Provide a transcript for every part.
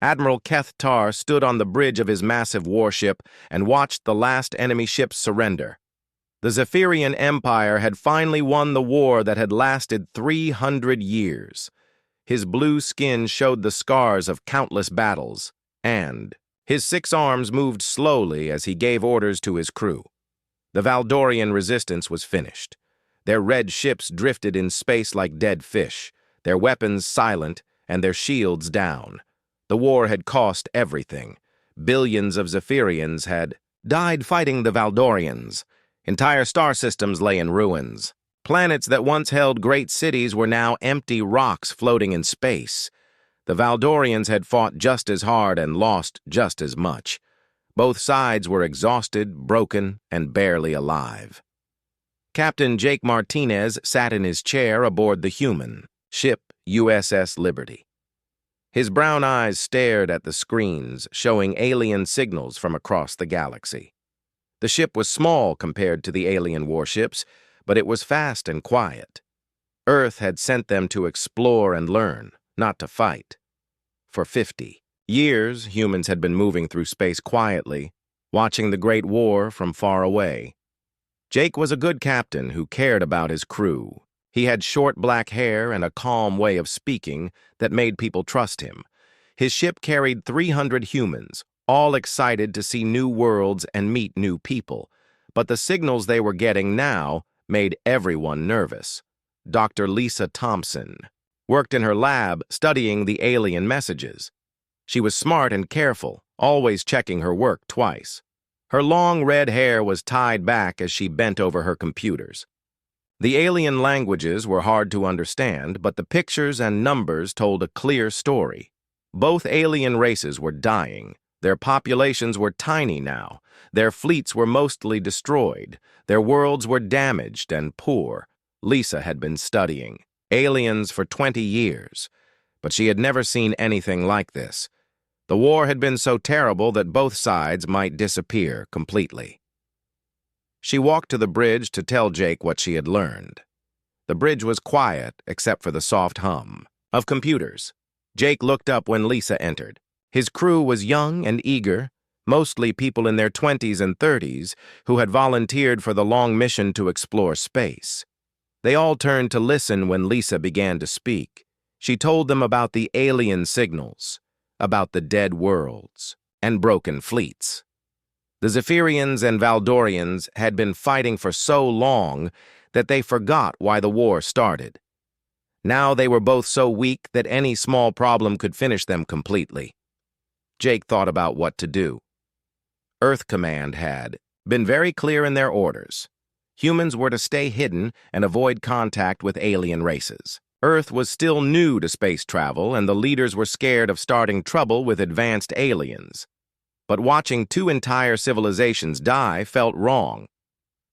Admiral Keth Tar stood on the bridge of his massive warship and watched the last enemy ships surrender. The Zephyrian Empire had finally won the war that had lasted 300 years. His blue skin showed the scars of countless battles, and his 6 arms moved slowly as he gave orders to his crew. The Valdorian resistance was finished. Their red ships drifted in space like dead fish, their weapons silent and their shields down. The war had cost everything. Billions of Zephyrians had died fighting the Valdorians. Entire star systems lay in ruins. Planets that once held great cities were now empty rocks floating in space. The Valdorians had fought just as hard and lost just as much. Both sides were exhausted, broken, and barely alive. Captain Jake Martinez sat in his chair aboard the human ship USS Liberty. His brown eyes stared at the screens, showing alien signals from across the galaxy. The ship was small compared to the alien warships, but it was fast and quiet. Earth had sent them to explore and learn, not to fight. For 50 years, humans had been moving through space quietly, watching the Great War from far away. Jake was a good captain who cared about his crew. He had short black hair and a calm way of speaking that made people trust him. His ship carried 300 humans, all excited to see new worlds and meet new people. But the signals they were getting now made everyone nervous. Dr. Lisa Thompson worked in her lab studying the alien messages. She was smart and careful, always checking her work twice. Her long red hair was tied back as she bent over her computers. The alien languages were hard to understand, but the pictures and numbers told a clear story. Both alien races were dying. Their populations were tiny now. Their fleets were mostly destroyed. Their worlds were damaged and poor. Lisa had been studying aliens for 20 years, but she had never seen anything like this. The war had been so terrible that both sides might disappear completely. She walked to the bridge to tell Jake what she had learned. The bridge was quiet except for the soft hum of computers. Jake looked up when Lisa entered. His crew was young and eager, mostly people in their 20s and 30s who had volunteered for the long mission to explore space. They all turned to listen when Lisa began to speak. She told them about the alien signals, about the dead worlds, and broken fleets. The Zephyrians and Valdorians had been fighting for so long that they forgot why the war started. Now they were both so weak that any small problem could finish them completely. Jake thought about what to do. Earth Command had been very clear in their orders. Humans were to stay hidden and avoid contact with alien races. Earth was still new to space travel, and the leaders were scared of starting trouble with advanced aliens. But watching 2 entire civilizations die felt wrong.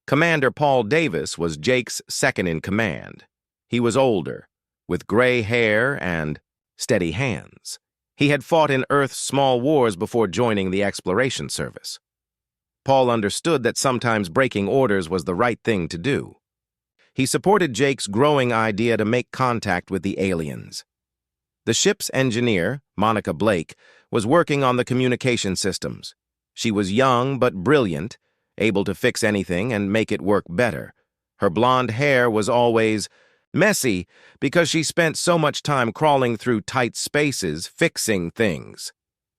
Commander Paul Davis was Jake's second-in-command. He was older, with gray hair and steady hands. He had fought in Earth's small wars before joining the exploration service. Paul understood that sometimes breaking orders was the right thing to do. He supported Jake's growing idea to make contact with the aliens. The ship's engineer, Monica Blake, was working on the communication systems. She was young but brilliant, able to fix anything and make it work better. Her blonde hair was always messy because she spent so much time crawling through tight spaces fixing things.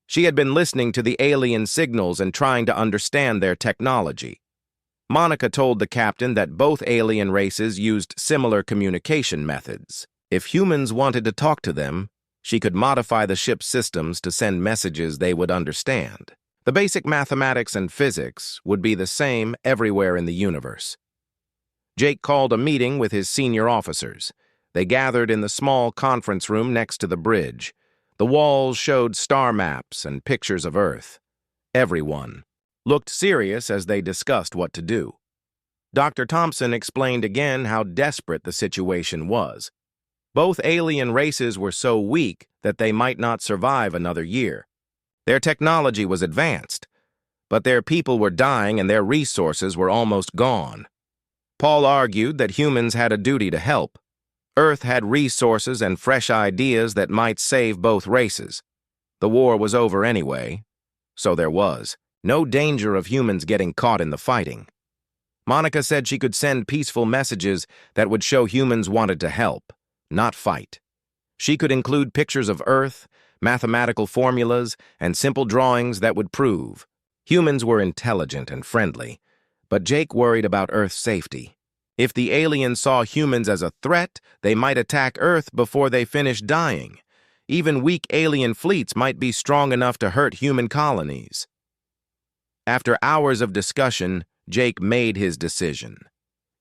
She had been listening to the alien signals and trying to understand their technology. Monica told the captain that both alien races used similar communication methods. If humans wanted to talk to them, she could modify the ship's systems to send messages they would understand. The basic mathematics and physics would be the same everywhere in the universe. Jake called a meeting with his senior officers. They gathered in the small conference room next to the bridge. The walls showed star maps and pictures of Earth. Everyone looked serious as they discussed what to do. Dr. Thompson explained again how desperate the situation was. Both alien races were so weak that they might not survive another year. Their technology was advanced, but their people were dying and their resources were almost gone. Paul argued that humans had a duty to help. Earth had resources and fresh ideas that might save both races. The war was over anyway, so there was no danger of humans getting caught in the fighting. Monica said she could send peaceful messages that would show humans wanted to help, not fight. She could include pictures of Earth, mathematical formulas, and simple drawings that would prove humans were intelligent and friendly, but Jake worried about Earth's safety. If the aliens saw humans as a threat, they might attack Earth before they finished dying. Even weak alien fleets might be strong enough to hurt human colonies. After hours of discussion, Jake made his decision.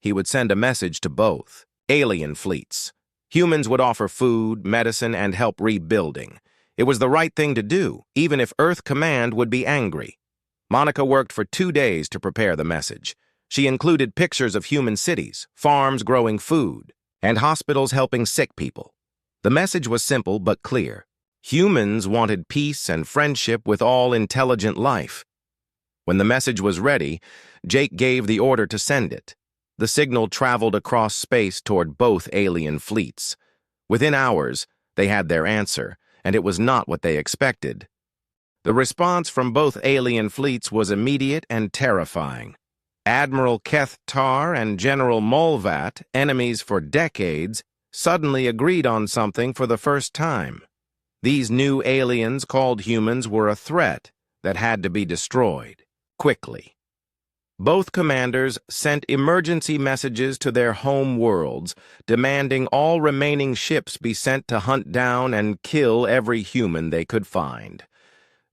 He would send a message to both alien fleets. Humans would offer food, medicine, and help rebuilding. It was the right thing to do, even if Earth Command would be angry. Monica worked for 2 days to prepare the message. She included pictures of human cities, farms growing food, and hospitals helping sick people. The message was simple but clear. Humans wanted peace and friendship with all intelligent life. When the message was ready, Jake gave the order to send it. The signal traveled across space toward both alien fleets. Within hours, they had their answer, and it was not what they expected. The response from both alien fleets was immediate and terrifying. Admiral Keth Tar and General Molvat, enemies for decades, suddenly agreed on something for the first time. These new aliens called humans were a threat that had to be destroyed, quickly. Both commanders sent emergency messages to their home worlds, demanding all remaining ships be sent to hunt down and kill every human they could find.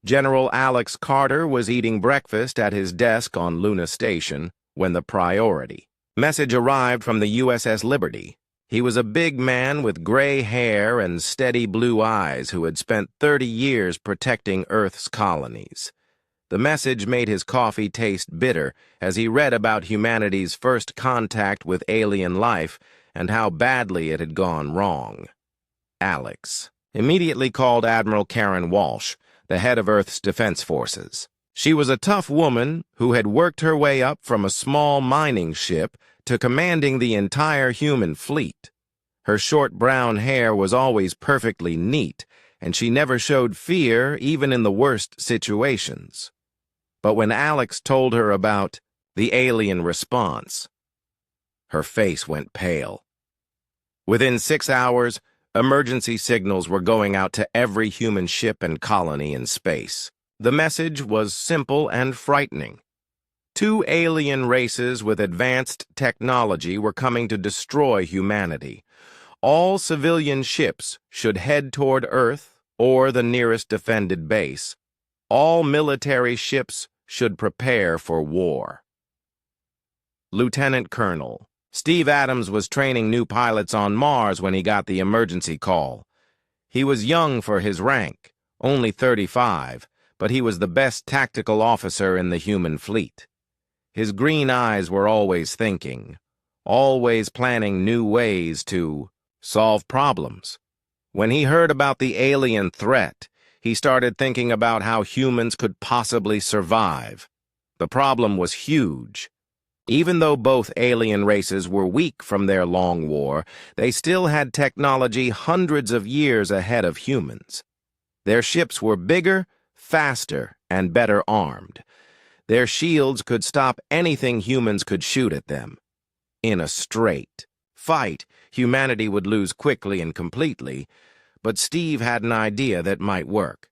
General Alex Carter was eating breakfast at his desk on Luna Station when the priority message arrived from the USS Liberty. He was a big man with gray hair and steady blue eyes who had spent 30 years protecting Earth's colonies. The message made his coffee taste bitter as he read about humanity's first contact with alien life and how badly it had gone wrong. Alex immediately called Admiral Karen Walsh, the head of Earth's defense forces. She was a tough woman who had worked her way up from a small mining ship to commanding the entire human fleet. Her short brown hair was always perfectly neat, and she never showed fear even in the worst situations. But when Alex told her about the alien response, her face went pale. Within 6 hours, emergency signals were going out to every human ship and colony in space. The message was simple and frightening. 2 alien races with advanced technology were coming to destroy humanity. All civilian ships should head toward Earth or the nearest defended base. All military ships should prepare for war. Lieutenant Colonel Steve Adams was training new pilots on Mars when he got the emergency call. He was young for his rank, only 35, but he was the best tactical officer in the human fleet. His green eyes were always thinking, always planning new ways to solve problems. When he heard about the alien threat, he started thinking about how humans could possibly survive. The problem was huge. Even though both alien races were weak from their long war, they still had technology hundreds of years ahead of humans. Their ships were bigger, faster, and better armed. Their shields could stop anything humans could shoot at them. In a straight fight, humanity would lose quickly and completely, but Steve had an idea that might work.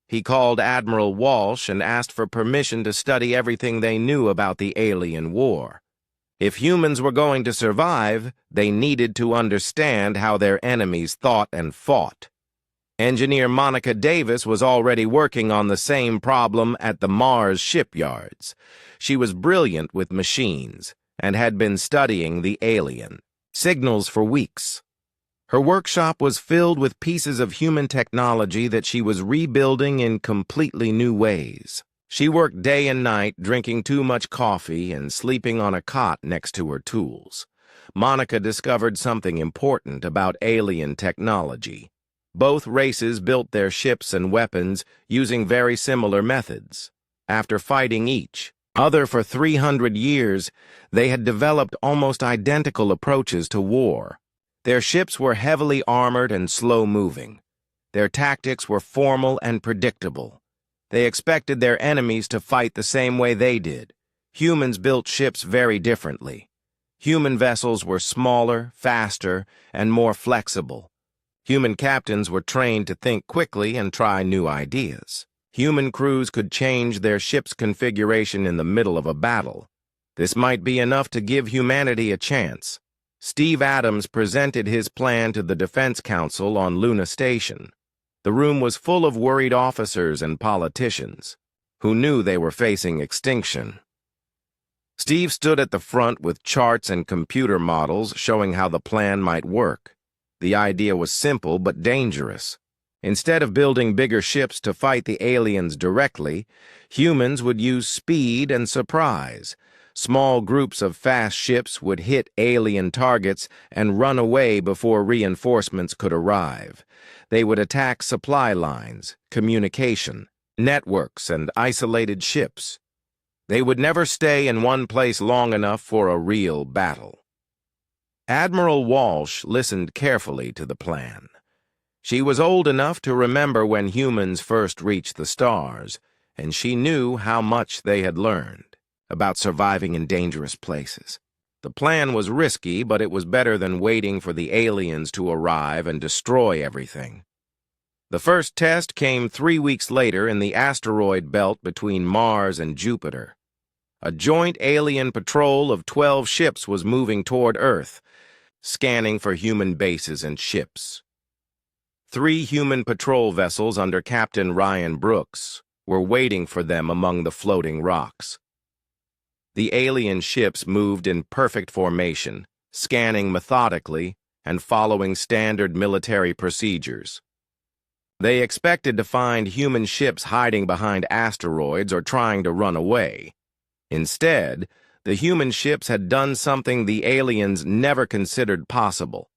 He called Admiral Walsh and asked for permission to study everything they knew about the alien war. If humans were going to survive, they needed to understand how their enemies thought and fought. Engineer Monica Davis was already working on the same problem at the Mars shipyards. She was brilliant with machines and had been studying the alien signals for weeks. Her workshop was filled with pieces of human technology that she was rebuilding in completely new ways. She worked day and night, drinking too much coffee and sleeping on a cot next to her tools. Monica discovered something important about alien technology. Both races built their ships and weapons using very similar methods. After fighting each other for 300 years, they had developed almost identical approaches to war. Their ships were heavily armored and slow-moving. Their tactics were formal and predictable. They expected their enemies to fight the same way they did. Humans built ships very differently. Human vessels were smaller, faster, and more flexible. Human captains were trained to think quickly and try new ideas. Human crews could change their ship's configuration in the middle of a battle. This might be enough to give humanity a chance. Steve Adams presented his plan to the Defense Council on Luna Station. The room was full of worried officers and politicians who knew they were facing extinction. Steve stood at the front with charts and computer models showing how the plan might work. The idea was simple but dangerous. Instead of building bigger ships to fight the aliens directly, humans would use speed and surprise. Small groups of fast ships would hit alien targets and run away before reinforcements could arrive. They would attack supply lines, communication, networks, and isolated ships. They would never stay in one place long enough for a real battle. Admiral Walsh listened carefully to the plan. She was old enough to remember when humans first reached the stars, and she knew how much they had learned about surviving in dangerous places. The plan was risky, but it was better than waiting for the aliens to arrive and destroy everything. The first test came 3 weeks later in the asteroid belt between Mars and Jupiter. A joint alien patrol of 12 ships was moving toward Earth, scanning for human bases and ships. 3 human patrol vessels under Captain Ryan Brooks were waiting for them among the floating rocks. The alien ships moved in perfect formation, scanning methodically and following standard military procedures. They expected to find human ships hiding behind asteroids or trying to run away. Instead, the human ships had done something the aliens never considered possible.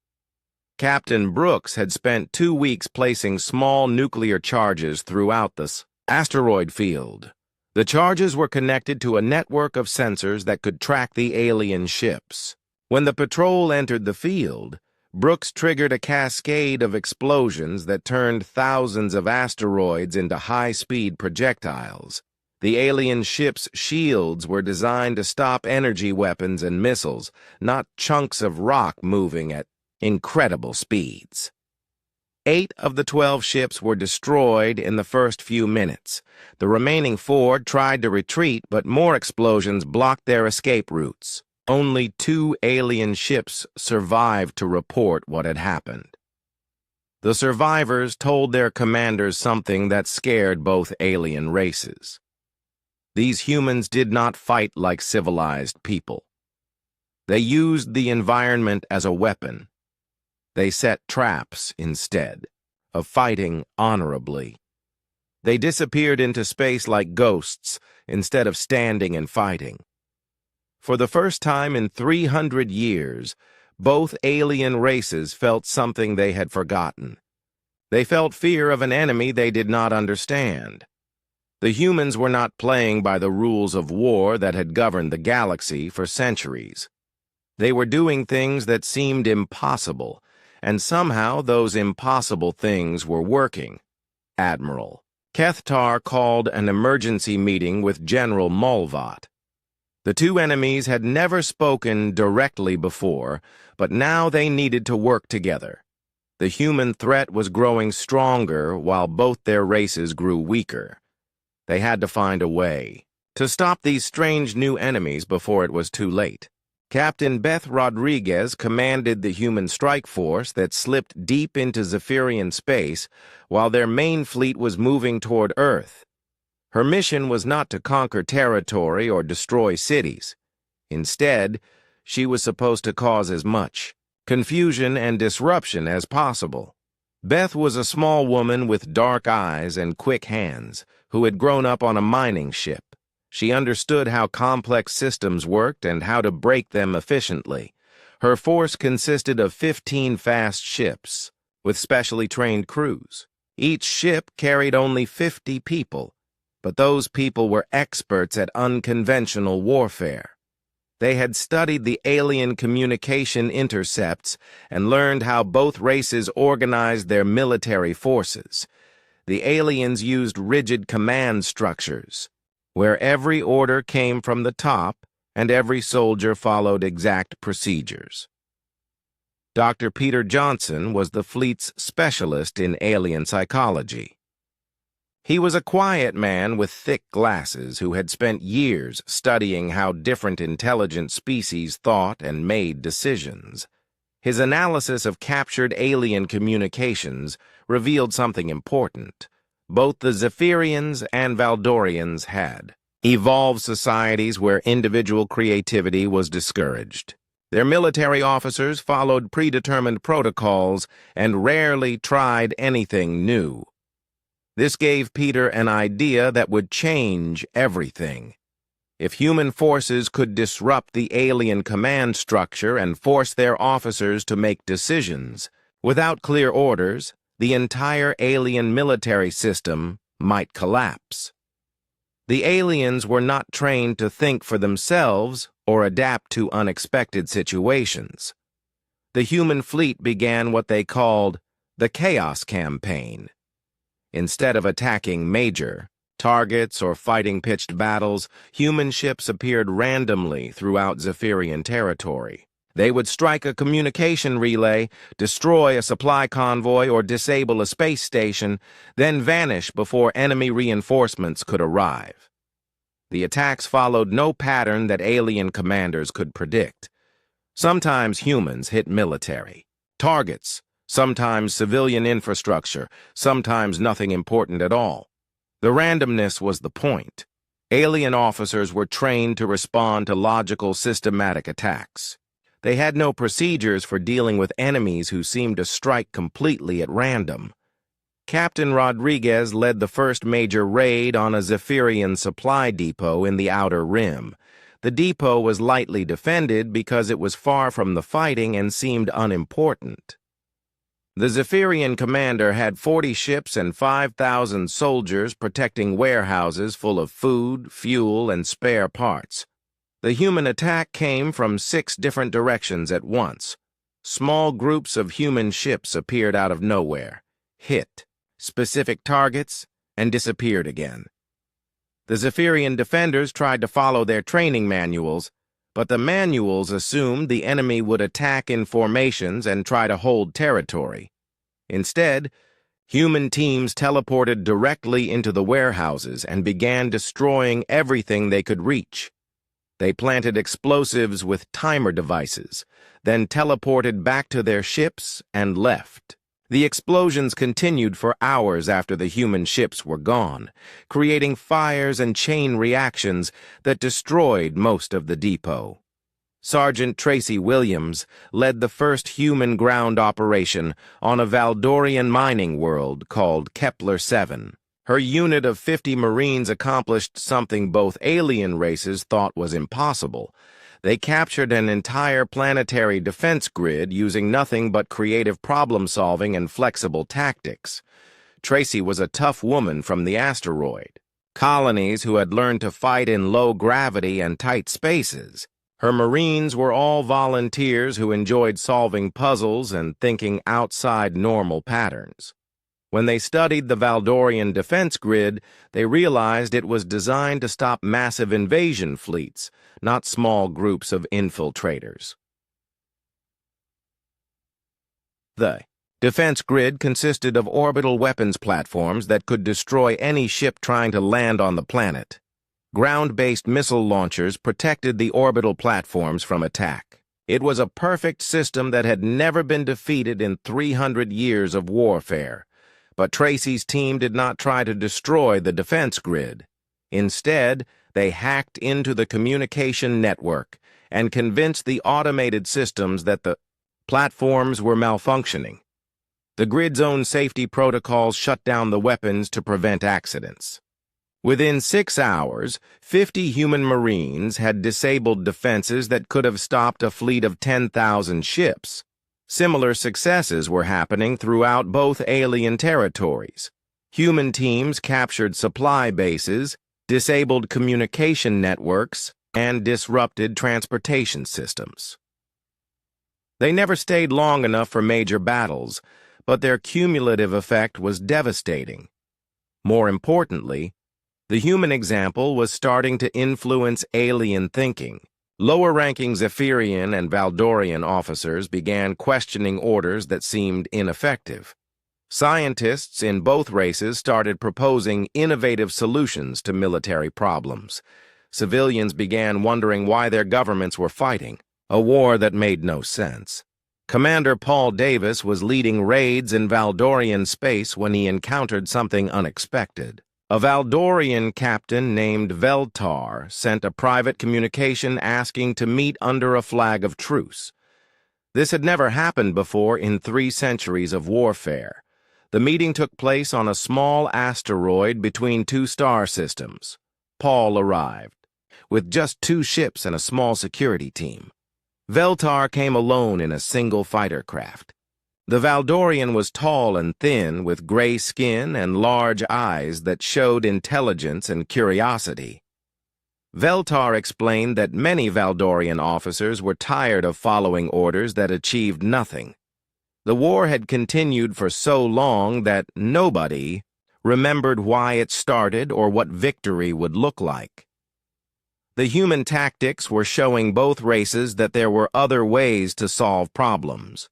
Captain Brooks had spent 2 weeks placing small nuclear charges throughout the asteroid field. The charges were connected to a network of sensors that could track the alien ships. When the patrol entered the field, Brooks triggered a cascade of explosions that turned thousands of asteroids into high-speed projectiles. The alien ships' shields were designed to stop energy weapons and missiles, not chunks of rock moving at incredible speeds. 8 of the 12 ships were destroyed in the first few minutes. The remaining 4 tried to retreat, but more explosions blocked their escape routes. Only 2 alien ships survived to report what had happened. The survivors told their commanders something that scared both alien races. These humans did not fight like civilized people. They used the environment as a weapon. They set traps instead of fighting honorably. They disappeared into space like ghosts instead of standing and fighting. For the first time in 300 years, both alien races felt something they had forgotten. They felt fear of an enemy they did not understand. The humans were not playing by the rules of war that had governed the galaxy for centuries. They were doing things that seemed impossible, and somehow those impossible things were working. Admiral Kethtar called an emergency meeting with General Mulvat. The 2 enemies had never spoken directly before, but now they needed to work together. The human threat was growing stronger while both their races grew weaker. They had to find a way to stop these strange new enemies before it was too late. Captain Beth Rodriguez commanded the human strike force that slipped deep into Zephyrian space while their main fleet was moving toward Earth. Her mission was not to conquer territory or destroy cities. Instead, she was supposed to cause as much confusion and disruption as possible. Beth was a small woman with dark eyes and quick hands who had grown up on a mining ship. She understood how complex systems worked and how to break them efficiently. Her force consisted of 15 fast ships with specially trained crews. Each ship carried only 50 people, but those people were experts at unconventional warfare. They had studied the alien communication intercepts and learned how both races organized their military forces. The aliens used rigid command structures, where every order came from the top and every soldier followed exact procedures. Dr. Peter Johnson was the fleet's specialist in alien psychology. He was a quiet man with thick glasses who had spent years studying how different intelligent species thought and made decisions. His analysis of captured alien communications revealed something important. Both the Zephyrians and Valdorians had evolved societies where individual creativity was discouraged. Their military officers followed predetermined protocols and rarely tried anything new. This gave Peter an idea that would change everything. If human forces could disrupt the alien command structure and force their officers to make decisions, without clear orders, the entire alien military system might collapse. The aliens were not trained to think for themselves or adapt to unexpected situations. The human fleet began what they called the Chaos Campaign. Instead of attacking major targets or fighting pitched battles, human ships appeared randomly throughout Zephyrian territory. They would strike a communication relay, destroy a supply convoy, or disable a space station, then vanish before enemy reinforcements could arrive. The attacks followed no pattern that alien commanders could predict. Sometimes humans hit military targets, sometimes civilian infrastructure, sometimes nothing important at all. The randomness was the point. Alien officers were trained to respond to logical, systematic attacks. They had no procedures for dealing with enemies who seemed to strike completely at random. Captain Rodriguez led the first major raid on a Zephyrian supply depot in the Outer Rim. The depot was lightly defended because it was far from the fighting and seemed unimportant. The Zephyrian commander had 40 ships and 5,000 soldiers protecting warehouses full of food, fuel, and spare parts. The human attack came from 6 different directions at once. Small groups of human ships appeared out of nowhere, hit specific targets, and disappeared again. The Zephyrian defenders tried to follow their training manuals, but the manuals assumed the enemy would attack in formations and try to hold territory. Instead, human teams teleported directly into the warehouses and began destroying everything they could reach. They planted explosives with timer devices, then teleported back to their ships and left. The explosions continued for hours after the human ships were gone, creating fires and chain reactions that destroyed most of the depot. Sergeant Tracy Williams led the first human ground operation on a Valdorian mining world called Kepler-7. Her unit of 50 Marines accomplished something both alien races thought was impossible. They captured an entire planetary defense grid using nothing but creative problem-solving and flexible tactics. Tracy was a tough woman from the asteroid. Colonies who had learned to fight in low gravity and tight spaces. Her Marines were all volunteers who enjoyed solving puzzles and thinking outside normal patterns. When they studied the Valdorian defense grid, they realized it was designed to stop massive invasion fleets, not small groups of infiltrators. The defense grid consisted of orbital weapons platforms that could destroy any ship trying to land on the planet. Ground-based missile launchers protected the orbital platforms from attack. It was a perfect system that had never been defeated in 300 years of warfare. But Tracy's team did not try to destroy the defense grid. Instead, they hacked into the communication network and convinced the automated systems that the platforms were malfunctioning. The grid's own safety protocols shut down the weapons to prevent accidents. Within 6 hours, 50 human Marines had disabled defenses that could have stopped a fleet of 10,000 ships. Similar successes were happening throughout both alien territories. Human teams captured supply bases, disabled communication networks, and disrupted transportation systems. They never stayed long enough for major battles, but their cumulative effect was devastating. More importantly, the human example was starting to influence alien thinking. Lower-ranking Zephyrian and Valdorian officers began questioning orders that seemed ineffective. Scientists in both races started proposing innovative solutions to military problems. Civilians began wondering why their governments were fighting, a war that made no sense. Commander Paul Davis was leading raids in Valdorian space when he encountered something unexpected. A Valdorian captain named Veltar sent a private communication asking to meet under a flag of truce. This had never happened before in 3 centuries of warfare. The meeting took place on a small asteroid between 2 star systems. Paul arrived, with just 2 ships and a small security team. Veltar came alone in a single fighter craft. The Valdorian was tall and thin, with gray skin and large eyes that showed intelligence and curiosity. Veltar explained that many Valdorian officers were tired of following orders that achieved nothing. The war had continued for so long that nobody remembered why it started or what victory would look like. The human tactics were showing both races that there were other ways to solve problems.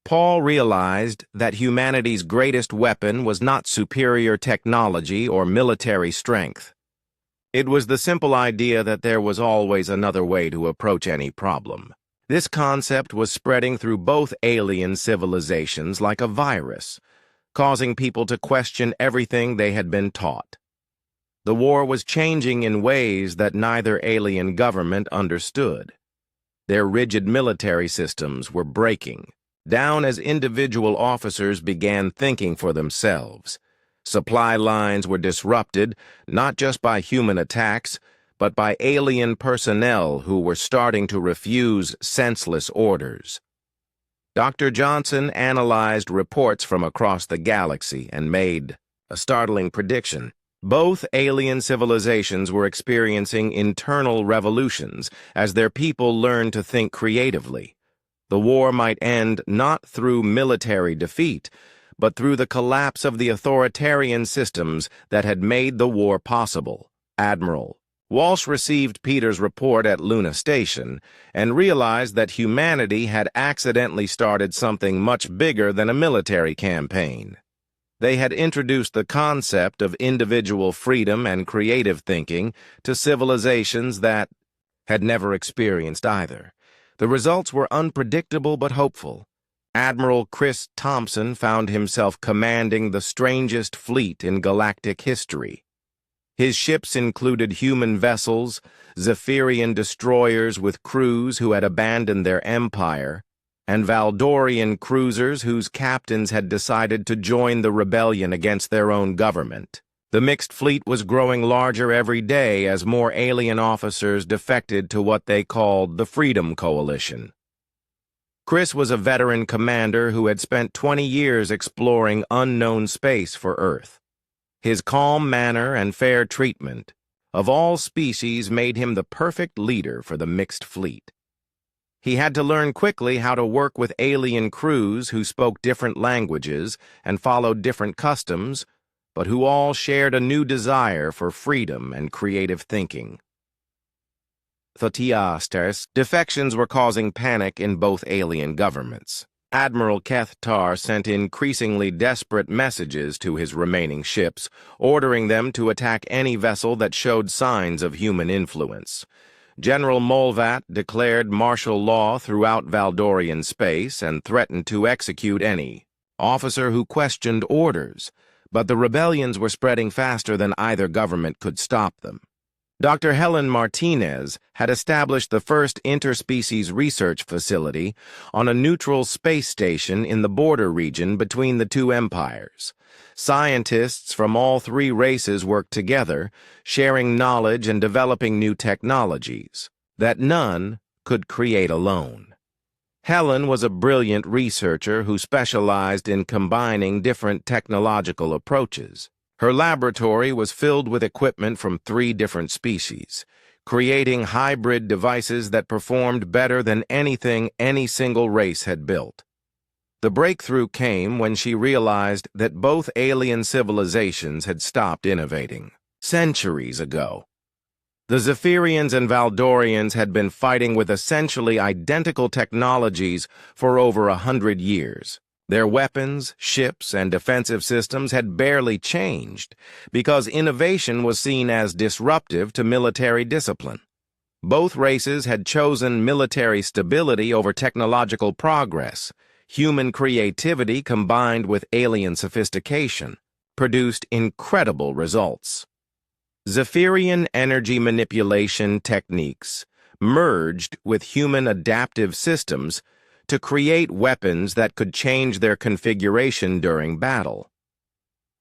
Paul realized that humanity's greatest weapon was not superior technology or military strength. It was the simple idea that there was always another way to approach any problem. This concept was spreading through both alien civilizations like a virus, causing people to question everything they had been taught. The war was changing in ways that neither alien government understood. Their rigid military systems were breaking down as individual officers began thinking for themselves. Supply lines were disrupted, not just by human attacks, but by alien personnel who were starting to refuse senseless orders. Dr. Johnson analyzed reports from across the galaxy and made a startling prediction. Both alien civilizations were experiencing internal revolutions as their people learned to think creatively. The war might end not through military defeat, but through the collapse of the authoritarian systems that had made the war possible. Admiral Walsh received Peter's report at Luna Station and realized that humanity had accidentally started something much bigger than a military campaign. They had introduced the concept of individual freedom and creative thinking to civilizations that had never experienced either. The results were unpredictable but hopeful. Admiral Chris Thompson found himself commanding the strangest fleet in galactic history. His ships included human vessels, Zephyrian destroyers with crews who had abandoned their empire, and Valdorian cruisers whose captains had decided to join the rebellion against their own government. The mixed fleet was growing larger every day as more alien officers defected to what they called the Freedom Coalition. Chris was a veteran commander who had spent 20 years exploring unknown space for Earth. His calm manner and fair treatment of all species made him the perfect leader for the mixed fleet. He had to learn quickly how to work with alien crews who spoke different languages and followed different customs, but who all shared a new desire for freedom and creative thinking. Defections were causing panic in both alien governments. Admiral Kethtar sent increasingly desperate messages to his remaining ships, ordering them to attack any vessel that showed signs of human influence. General Molvat declared martial law throughout Valdorian space and threatened to execute any officer who questioned orders, but the rebellions were spreading faster than either government could stop them. Dr. Helen Martinez had established the first interspecies research facility on a neutral space station in the border region between the two empires. Scientists from all 3 races worked together, sharing knowledge and developing new technologies that none could create alone. Helen was a brilliant researcher who specialized in combining different technological approaches. Her laboratory was filled with equipment from 3 different species: creating hybrid devices that performed better than anything any single race had built. The breakthrough came when she realized that both alien civilizations had stopped innovating centuries ago. The Zephyrians and Valdorians had been fighting with essentially identical technologies for over 100 years. Their weapons, ships, and defensive systems had barely changed because innovation was seen as disruptive to military discipline. Both races had chosen military stability over technological progress. Human creativity combined with alien sophistication produced incredible results. Zephyrian energy manipulation techniques merged with human adaptive systems to create weapons that could change their configuration during battle.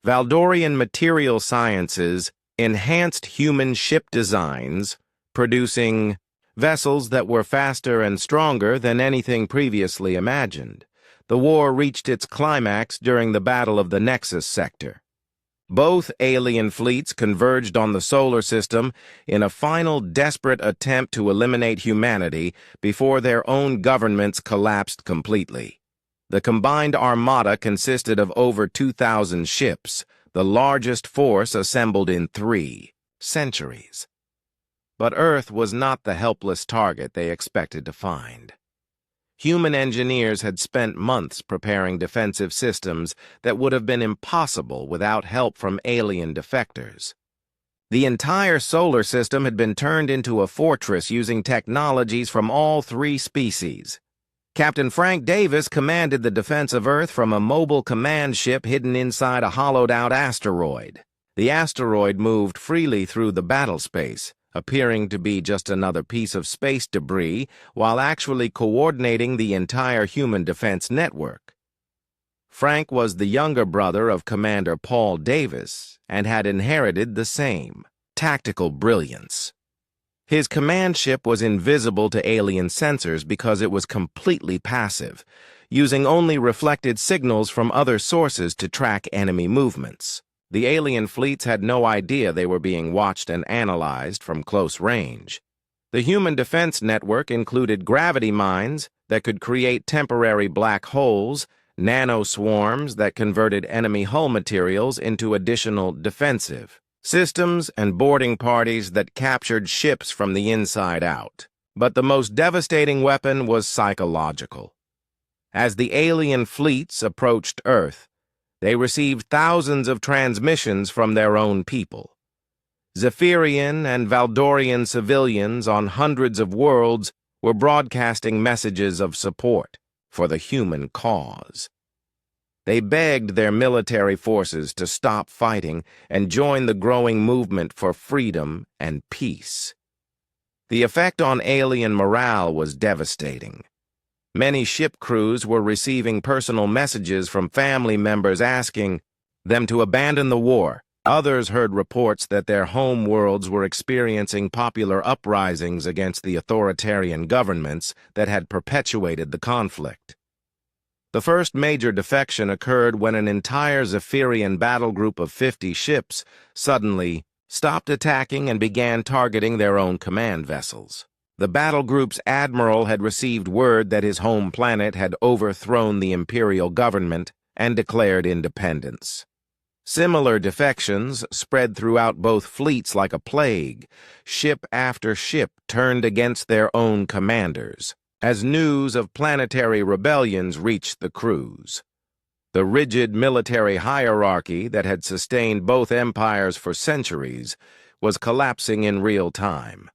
Valdorian material sciences enhanced human ship designs, producing vessels that were faster and stronger than anything previously imagined. The war reached its climax during the Battle of the Nexus sector. Both alien fleets converged on the solar system in a final desperate attempt to eliminate humanity before their own governments collapsed completely. The combined armada consisted of over 2,000 ships, the largest force assembled in 3 centuries. But Earth was not the helpless target they expected to find. Human engineers had spent months preparing defensive systems that would have been impossible without help from alien defectors. The entire solar system had been turned into a fortress using technologies from all 3 species. Captain Frank Davis commanded the defense of Earth from a mobile command ship hidden inside a hollowed-out asteroid. The asteroid moved freely through the battle space, appearing to be just another piece of space debris, while actually coordinating the entire human defense network. Frank was the younger brother of Commander Paul Davis and had inherited the same tactical brilliance. His command ship was invisible to alien sensors because it was completely passive, using only reflected signals from other sources to track enemy movements. The alien fleets had no idea they were being watched and analyzed from close range. The human defense network included gravity mines that could create temporary black holes, nanoswarms that converted enemy hull materials into additional defensive systems, and boarding parties that captured ships from the inside out. But the most devastating weapon was psychological. As the alien fleets approached Earth, they received thousands of transmissions from their own people. Zephyrian and Valdorian civilians on hundreds of worlds were broadcasting messages of support for the human cause. They begged their military forces to stop fighting and join the growing movement for freedom and peace. The effect on alien morale was devastating. Many ship crews were receiving personal messages from family members asking them to abandon the war. Others heard reports that their home worlds were experiencing popular uprisings against the authoritarian governments that had perpetuated the conflict. The first major defection occurred when an entire Zephyrian battle group of 50 ships suddenly stopped attacking and began targeting their own command vessels. The battle group's admiral had received word that his home planet had overthrown the imperial government and declared independence. Similar defections spread throughout both fleets like a plague. Ship after ship turned against their own commanders as news of planetary rebellions reached the crews. The rigid military hierarchy that had sustained both empires for centuries was collapsing in real time.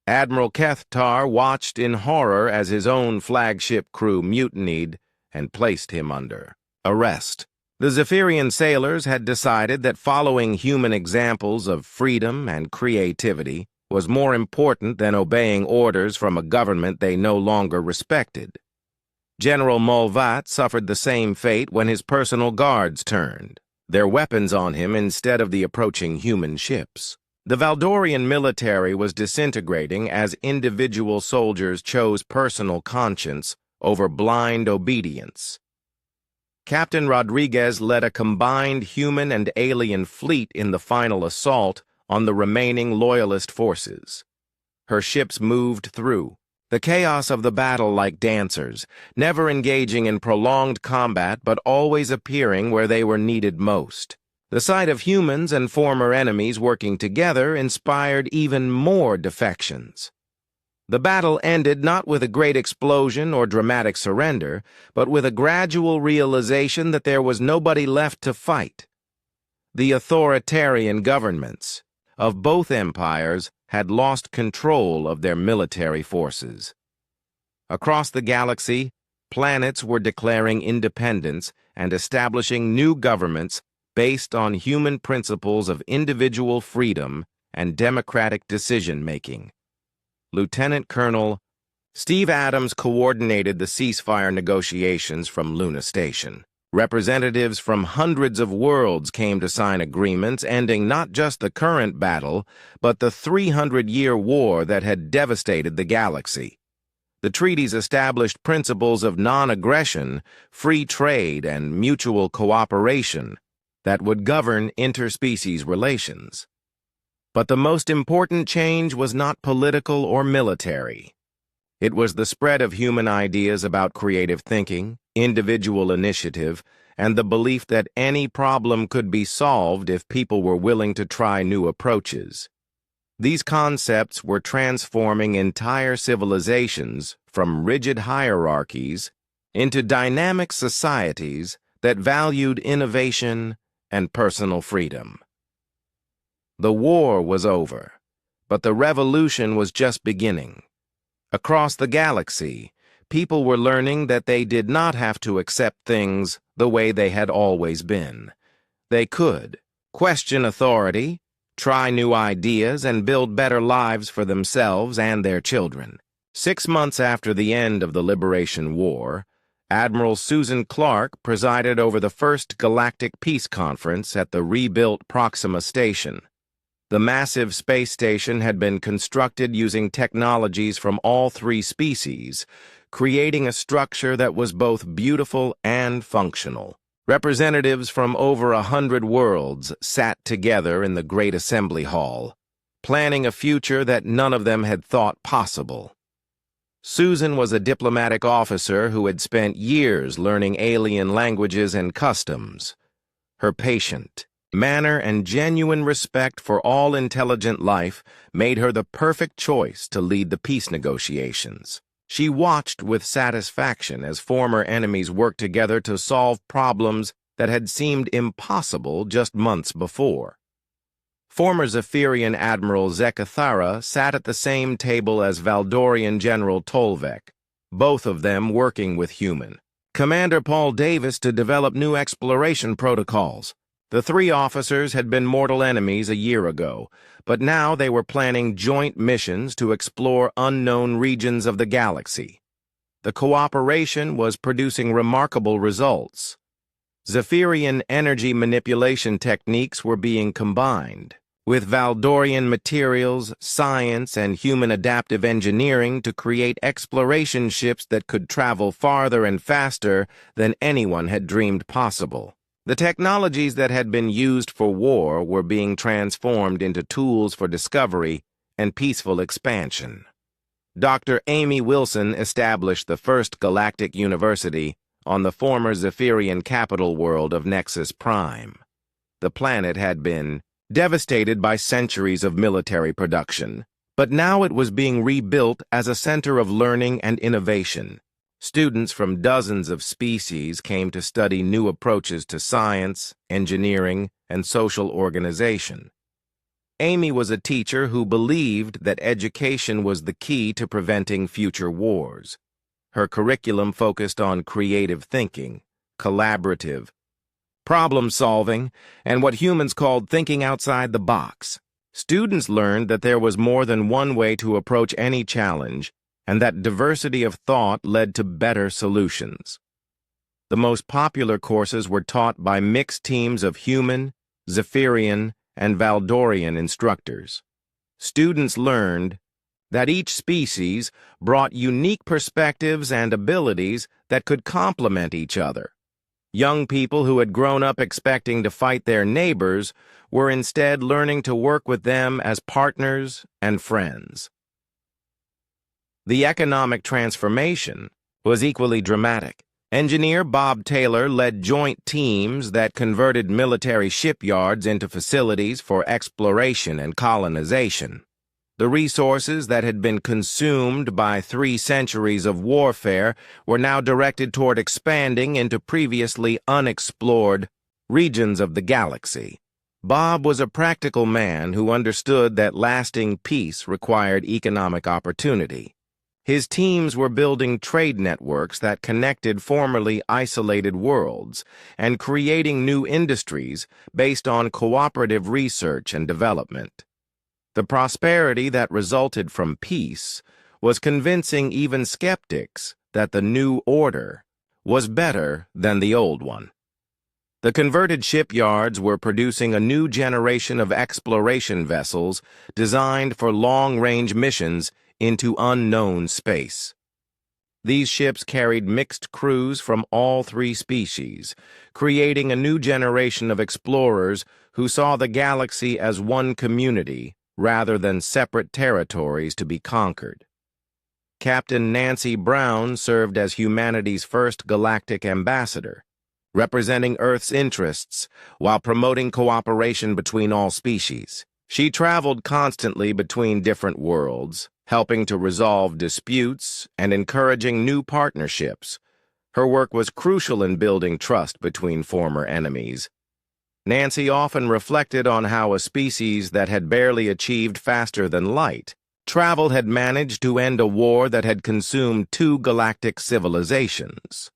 Admiral Kethtar watched in horror as his own flagship crew mutinied and placed him under arrest. The Zephyrian sailors had decided that following human examples of freedom and creativity was more important than obeying orders from a government they no longer respected. General Mulvat suffered the same fate when his personal guards turned their weapons on him instead of the approaching human ships. The Valdorian military was disintegrating as individual soldiers chose personal conscience over blind obedience. Captain Rodriguez led a combined human and alien fleet in the final assault on the remaining loyalist forces. Her ships moved through the chaos of the battle like dancers, never engaging in prolonged combat but always appearing where they were needed most. The sight of humans and former enemies working together inspired even more defections. The battle ended not with a great explosion or dramatic surrender, but with a gradual realization that there was nobody left to fight. The authoritarian governments of both empires had lost control of their military forces. Across the galaxy, planets were declaring independence and establishing new governments based on human principles of individual freedom and democratic decision-making. Lieutenant Colonel Steve Adams coordinated the ceasefire negotiations from Luna Station. Representatives from hundreds of worlds came to sign agreements ending not just the current battle, but the 300-year war that had devastated the galaxy. The treaties established principles of non-aggression, free trade, and mutual cooperation that would govern interspecies relations. But the most important change was not political or military. It was the spread of human ideas about creative thinking, individual initiative, and the belief that any problem could be solved if people were willing to try new approaches. These concepts were transforming entire civilizations from rigid hierarchies into dynamic societies that valued innovation and personal freedom. The war was over, but the revolution was just beginning. Across the galaxy, people were learning that they did not have to accept things the way they had always been. They could question authority, try new ideas, and build better lives for themselves and their children. 6 months after the end of the Liberation War, Admiral Susan Clark presided over the first Galactic Peace Conference at the rebuilt Proxima Station. The massive space station had been constructed using technologies from all 3 species, creating a structure that was both beautiful and functional. Representatives from over 100 worlds sat together in the Great Assembly Hall, planning a future that none of them had thought possible. Susan was a diplomatic officer who had spent years learning alien languages and customs. Her patient manner and genuine respect for all intelligent life made her the perfect choice to lead the peace negotiations. She watched with satisfaction as former enemies worked together to solve problems that had seemed impossible just months before. Former Zephyrian Admiral Zekathara sat at the same table as Valdorian General Tolvek, both of them working with human Commander Paul Davis to develop new exploration protocols. The 3 officers had been mortal enemies a year ago, but now they were planning joint missions to explore unknown regions of the galaxy. The cooperation was producing remarkable results. Zephyrian energy manipulation techniques were being combined with Valdorian materials, science, and human adaptive engineering to create exploration ships that could travel farther and faster than anyone had dreamed possible. The technologies that had been used for war were being transformed into tools for discovery and peaceful expansion. Dr. Amy Wilson established the first galactic university on the former Zephyrian capital world of Nexus Prime. The planet had been devastated by centuries of military production, but now it was being rebuilt as a center of learning and innovation. Students from dozens of species came to study new approaches to science, engineering, and social organization. Amy was a teacher who believed that education was the key to preventing future wars. Her curriculum focused on creative thinking, collaborative, problem-solving, and what humans called thinking outside the box. Students learned that there was more than one way to approach any challenge, and that diversity of thought led to better solutions. The most popular courses were taught by mixed teams of human, Zephyrian, and Valdorian instructors. Students learned that each species brought unique perspectives and abilities that could complement each other. Young people who had grown up expecting to fight their neighbors were instead learning to work with them as partners and friends. The economic transformation was equally dramatic. Engineer Bob Taylor led joint teams that converted military shipyards into facilities for exploration and colonization. The resources that had been consumed by 3 centuries of warfare were now directed toward expanding into previously unexplored regions of the galaxy. Bob was a practical man who understood that lasting peace required economic opportunity. His teams were building trade networks that connected formerly isolated worlds and creating new industries based on cooperative research and development. The prosperity that resulted from peace was convincing even skeptics that the new order was better than the old one. The converted shipyards were producing a new generation of exploration vessels designed for long-range missions into unknown space. These ships carried mixed crews from all 3 species, creating a new generation of explorers who saw the galaxy as one community rather than separate territories to be conquered. Captain Nancy Brown served as humanity's first galactic ambassador, representing Earth's interests while promoting cooperation between all species. She traveled constantly between different worlds, helping to resolve disputes and encouraging new partnerships. Her work was crucial in building trust between former enemies. Nancy often reflected on how a species that had barely achieved faster than light travel had managed to end a war that had consumed 2 galactic civilizations.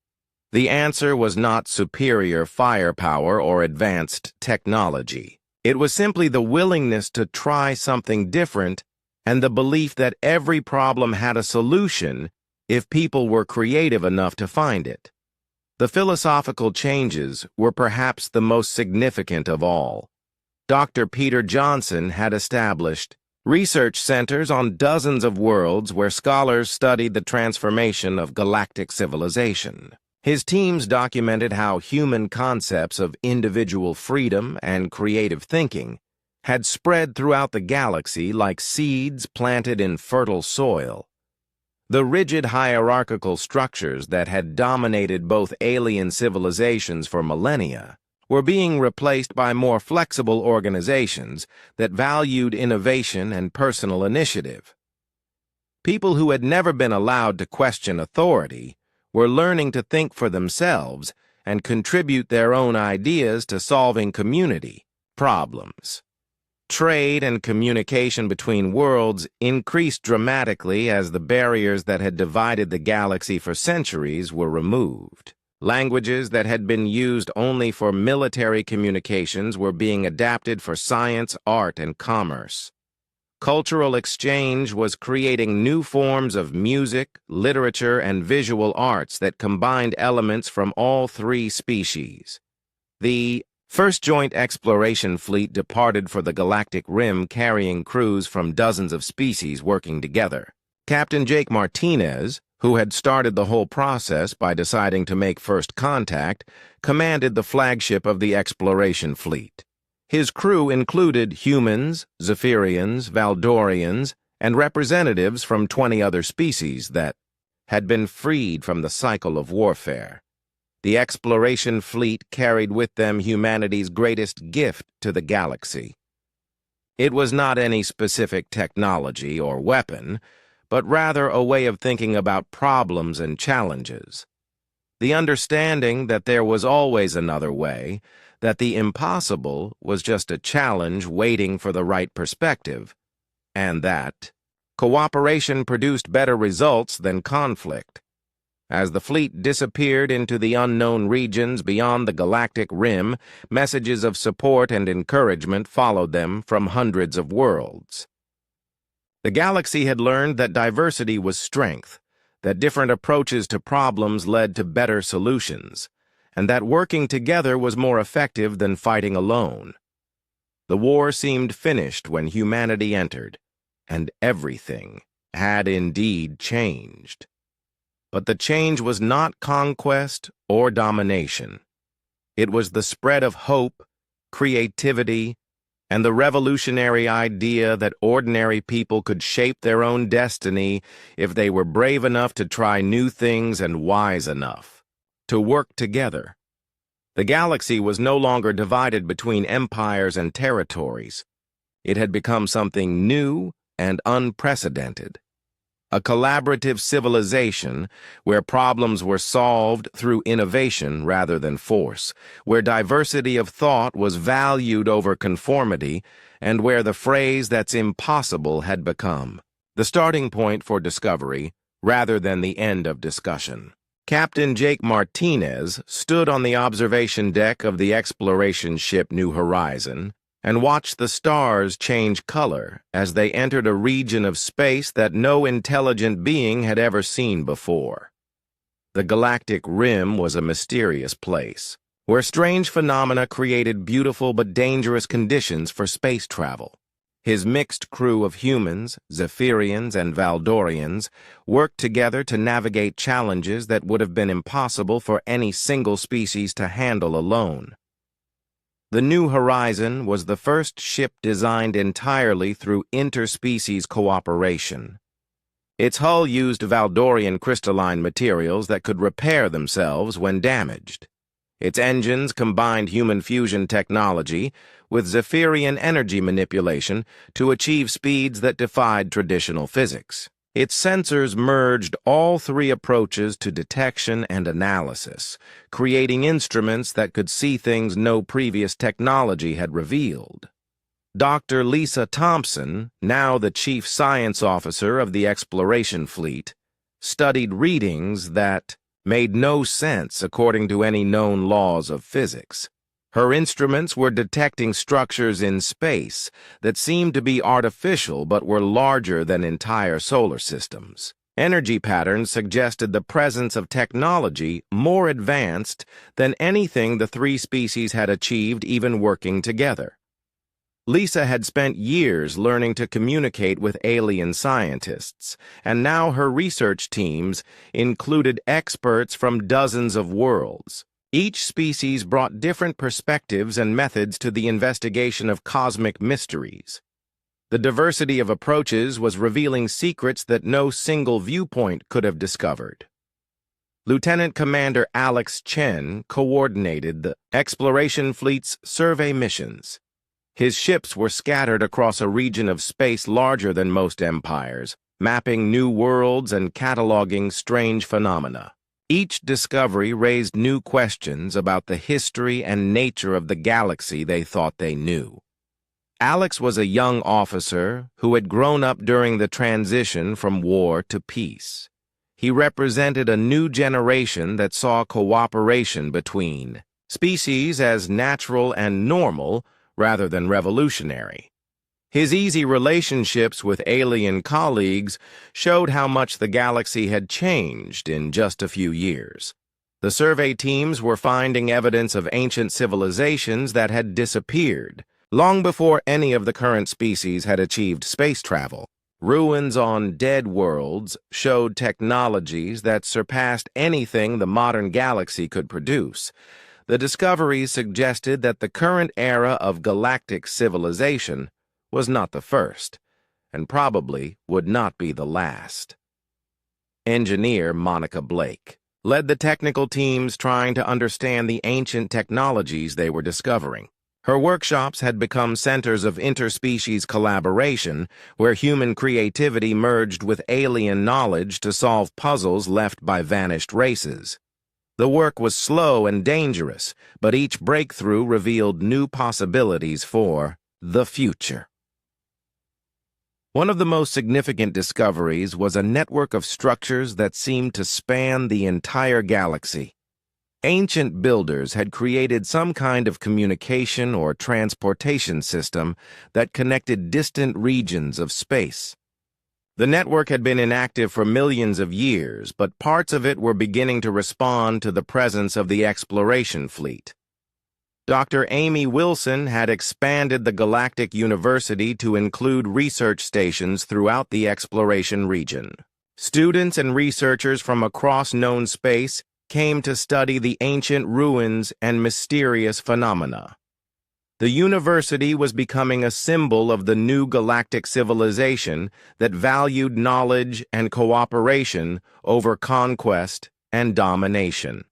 The answer was not superior firepower or advanced technology. It was simply the willingness to try something different and the belief that every problem had a solution if people were creative enough to find it. The philosophical changes were perhaps the most significant of all. Dr. Peter Johnson had established research centers on dozens of worlds where scholars studied the transformation of galactic civilization. His teams documented how human concepts of individual freedom and creative thinking had spread throughout the galaxy like seeds planted in fertile soil. The rigid hierarchical structures that had dominated both alien civilizations for millennia were being replaced by more flexible organizations that valued innovation and personal initiative. People who had never been allowed to question authority were learning to think for themselves and contribute their own ideas to solving community problems. Trade and communication between worlds increased dramatically as the barriers that had divided the galaxy for centuries were removed. Languages that had been used only for military communications were being adapted for science, art, and commerce. Cultural exchange was creating new forms of music, literature, and visual arts that combined elements from all 3 species. The First Joint Exploration Fleet departed for the Galactic Rim carrying crews from dozens of species working together. Captain Jake Martinez, who had started the whole process by deciding to make first contact, commanded the flagship of the exploration fleet. His crew included humans, Zephyrians, Valdorians, and representatives from 20 other species that had been freed from the cycle of warfare. The exploration fleet carried with them humanity's greatest gift to the galaxy. It was not any specific technology or weapon, but rather a way of thinking about problems and challenges. The understanding that there was always another way, that the impossible was just a challenge waiting for the right perspective, and that cooperation produced better results than conflict. As the fleet disappeared into the unknown regions beyond the galactic rim, messages of support and encouragement followed them from hundreds of worlds. The galaxy had learned that diversity was strength, that different approaches to problems led to better solutions, and that working together was more effective than fighting alone. The war seemed finished when humanity entered, and everything had indeed changed. But the change was not conquest or domination. It was the spread of hope, creativity, and the revolutionary idea that ordinary people could shape their own destiny if they were brave enough to try new things and wise enough to work together. The galaxy was no longer divided between empires and territories. It had become something new and unprecedented. A collaborative civilization where problems were solved through innovation rather than force, where diversity of thought was valued over conformity, and where the phrase "that's impossible" had become the starting point for discovery rather than the end of discussion. Captain Jake Martinez stood on the observation deck of the exploration ship New Horizon and watched the stars change color as they entered a region of space that no intelligent being had ever seen before. The galactic rim was a mysterious place, where strange phenomena created beautiful but dangerous conditions for space travel. His mixed crew of humans, Zephyrians, and Valdorians worked together to navigate challenges that would have been impossible for any single species to handle alone. The New Horizon was the first ship designed entirely through interspecies cooperation. Its hull used Valdorian crystalline materials that could repair themselves when damaged. Its engines combined human fusion technology with Zephyrian energy manipulation to achieve speeds that defied traditional physics. Its sensors merged all three approaches to detection and analysis, creating instruments that could see things no previous technology had revealed. Dr. Lisa Thompson, now the chief science officer of the exploration fleet, studied readings that made no sense according to any known laws of physics. Her instruments were detecting structures in space that seemed to be artificial but were larger than entire solar systems. Energy patterns suggested the presence of technology more advanced than anything the three species had achieved even working together. Lisa had spent years learning to communicate with alien scientists, and now her research teams included experts from dozens of worlds. Each species brought different perspectives and methods to the investigation of cosmic mysteries. The diversity of approaches was revealing secrets that no single viewpoint could have discovered. Lieutenant Commander Alex Chen coordinated the exploration fleet's survey missions. His ships were scattered across a region of space larger than most empires, mapping new worlds and cataloging strange phenomena. Each discovery raised new questions about the history and nature of the galaxy they thought they knew. Alex was a young officer who had grown up during the transition from war to peace. He represented a new generation that saw cooperation between species as natural and normal rather than revolutionary. His easy relationships with alien colleagues showed how much the galaxy had changed in just a few years. The survey teams were finding evidence of ancient civilizations that had disappeared, long before any of the current species had achieved space travel. Ruins on dead worlds showed technologies that surpassed anything the modern galaxy could produce. The discoveries suggested that the current era of galactic civilization was not the first, and probably would not be the last. Engineer Monica Blake led the technical teams trying to understand the ancient technologies they were discovering. Her workshops had become centers of interspecies collaboration, where human creativity merged with alien knowledge to solve puzzles left by vanished races. The work was slow and dangerous, but each breakthrough revealed new possibilities for the future. One of the most significant discoveries was a network of structures that seemed to span the entire galaxy. Ancient builders had created some kind of communication or transportation system that connected distant regions of space. The network had been inactive for millions of years, but parts of it were beginning to respond to the presence of the exploration fleet. Dr. Amy Wilson had expanded the Galactic University to include research stations throughout the exploration region. Students and researchers from across known space came to study the ancient ruins and mysterious phenomena. The university was becoming a symbol of the new galactic civilization that valued knowledge and cooperation over conquest and domination.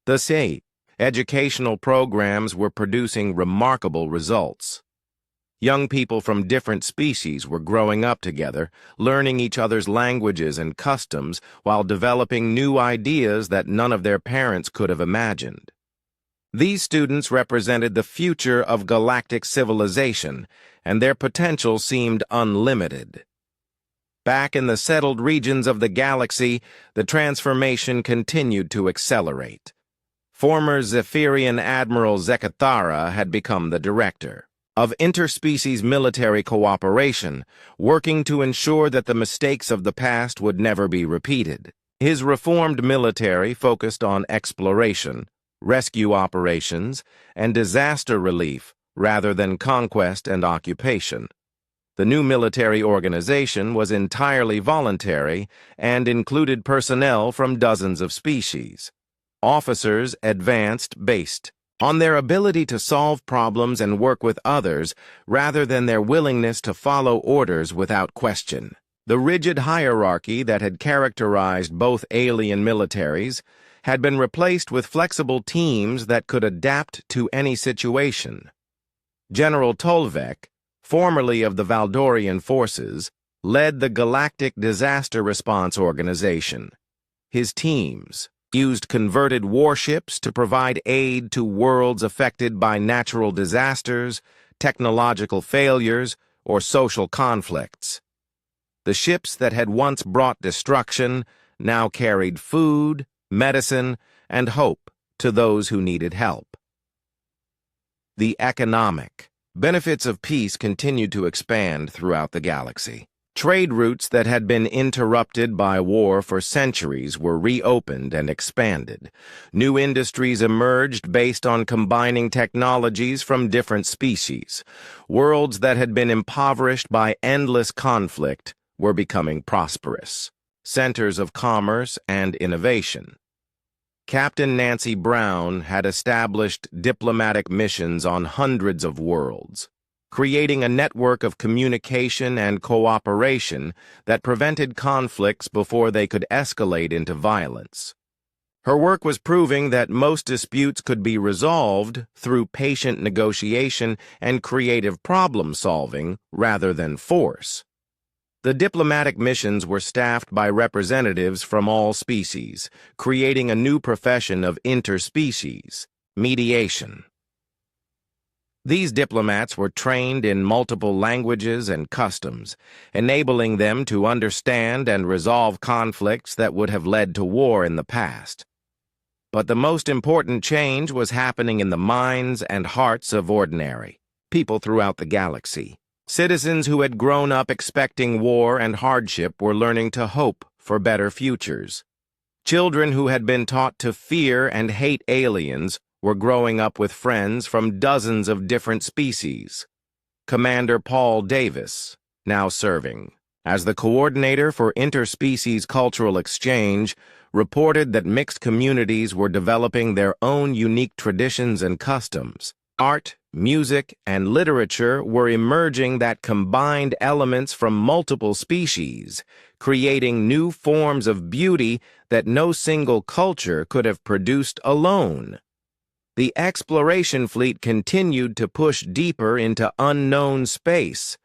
The educational programs were producing remarkable results. Young people from different species were growing up together, learning each other's languages and customs while developing new ideas that none of their parents could have imagined. These students represented the future of galactic civilization, and their potential seemed unlimited. Back in the settled regions of the galaxy, the transformation continued to accelerate. Former Zephyrian Admiral Zekathara had become the director of interspecies military cooperation, working to ensure that the mistakes of the past would never be repeated. His reformed military focused on exploration, rescue operations, and disaster relief rather than conquest and occupation. The new military organization was entirely voluntary and included personnel from dozens of species. Officers advanced based on their ability to solve problems and work with others rather than their willingness to follow orders without question. The rigid hierarchy that had characterized both alien militaries had been replaced with flexible teams that could adapt to any situation. General Tolvek, formerly of the Valdorian forces, led the Galactic Disaster Response Organization. His teams used converted warships to provide aid to worlds affected by natural disasters, technological failures, or social conflicts. The ships that had once brought destruction now carried food, medicine, and hope to those who needed help. The economic benefits of peace continued to expand throughout the galaxy. Trade routes that had been interrupted by war for centuries were reopened and expanded. New industries emerged based on combining technologies from different species. Worlds that had been impoverished by endless conflict were becoming prosperous, centers of commerce and innovation. Captain Nancy Brown had established diplomatic missions on hundreds of worlds, creating a network of communication and cooperation that prevented conflicts before they could escalate into violence. Her work was proving that most disputes could be resolved through patient negotiation and creative problem-solving rather than force. The diplomatic missions were staffed by representatives from all species, creating a new profession of interspecies mediation. These diplomats were trained in multiple languages and customs, enabling them to understand and resolve conflicts that would have led to war in the past. But the most important change was happening in the minds and hearts of ordinary people throughout the galaxy. Citizens who had grown up expecting war and hardship were learning to hope for better futures. Children who had been taught to fear and hate aliens were growing up with friends from dozens of different species. Commander Paul Davis, now serving as the coordinator for interspecies cultural exchange, reported that mixed communities were developing their own unique traditions and customs. Art, music, and literature were emerging that combined elements from multiple species, creating new forms of beauty that no single culture could have produced alone. The exploration fleet continued to push deeper into unknown space,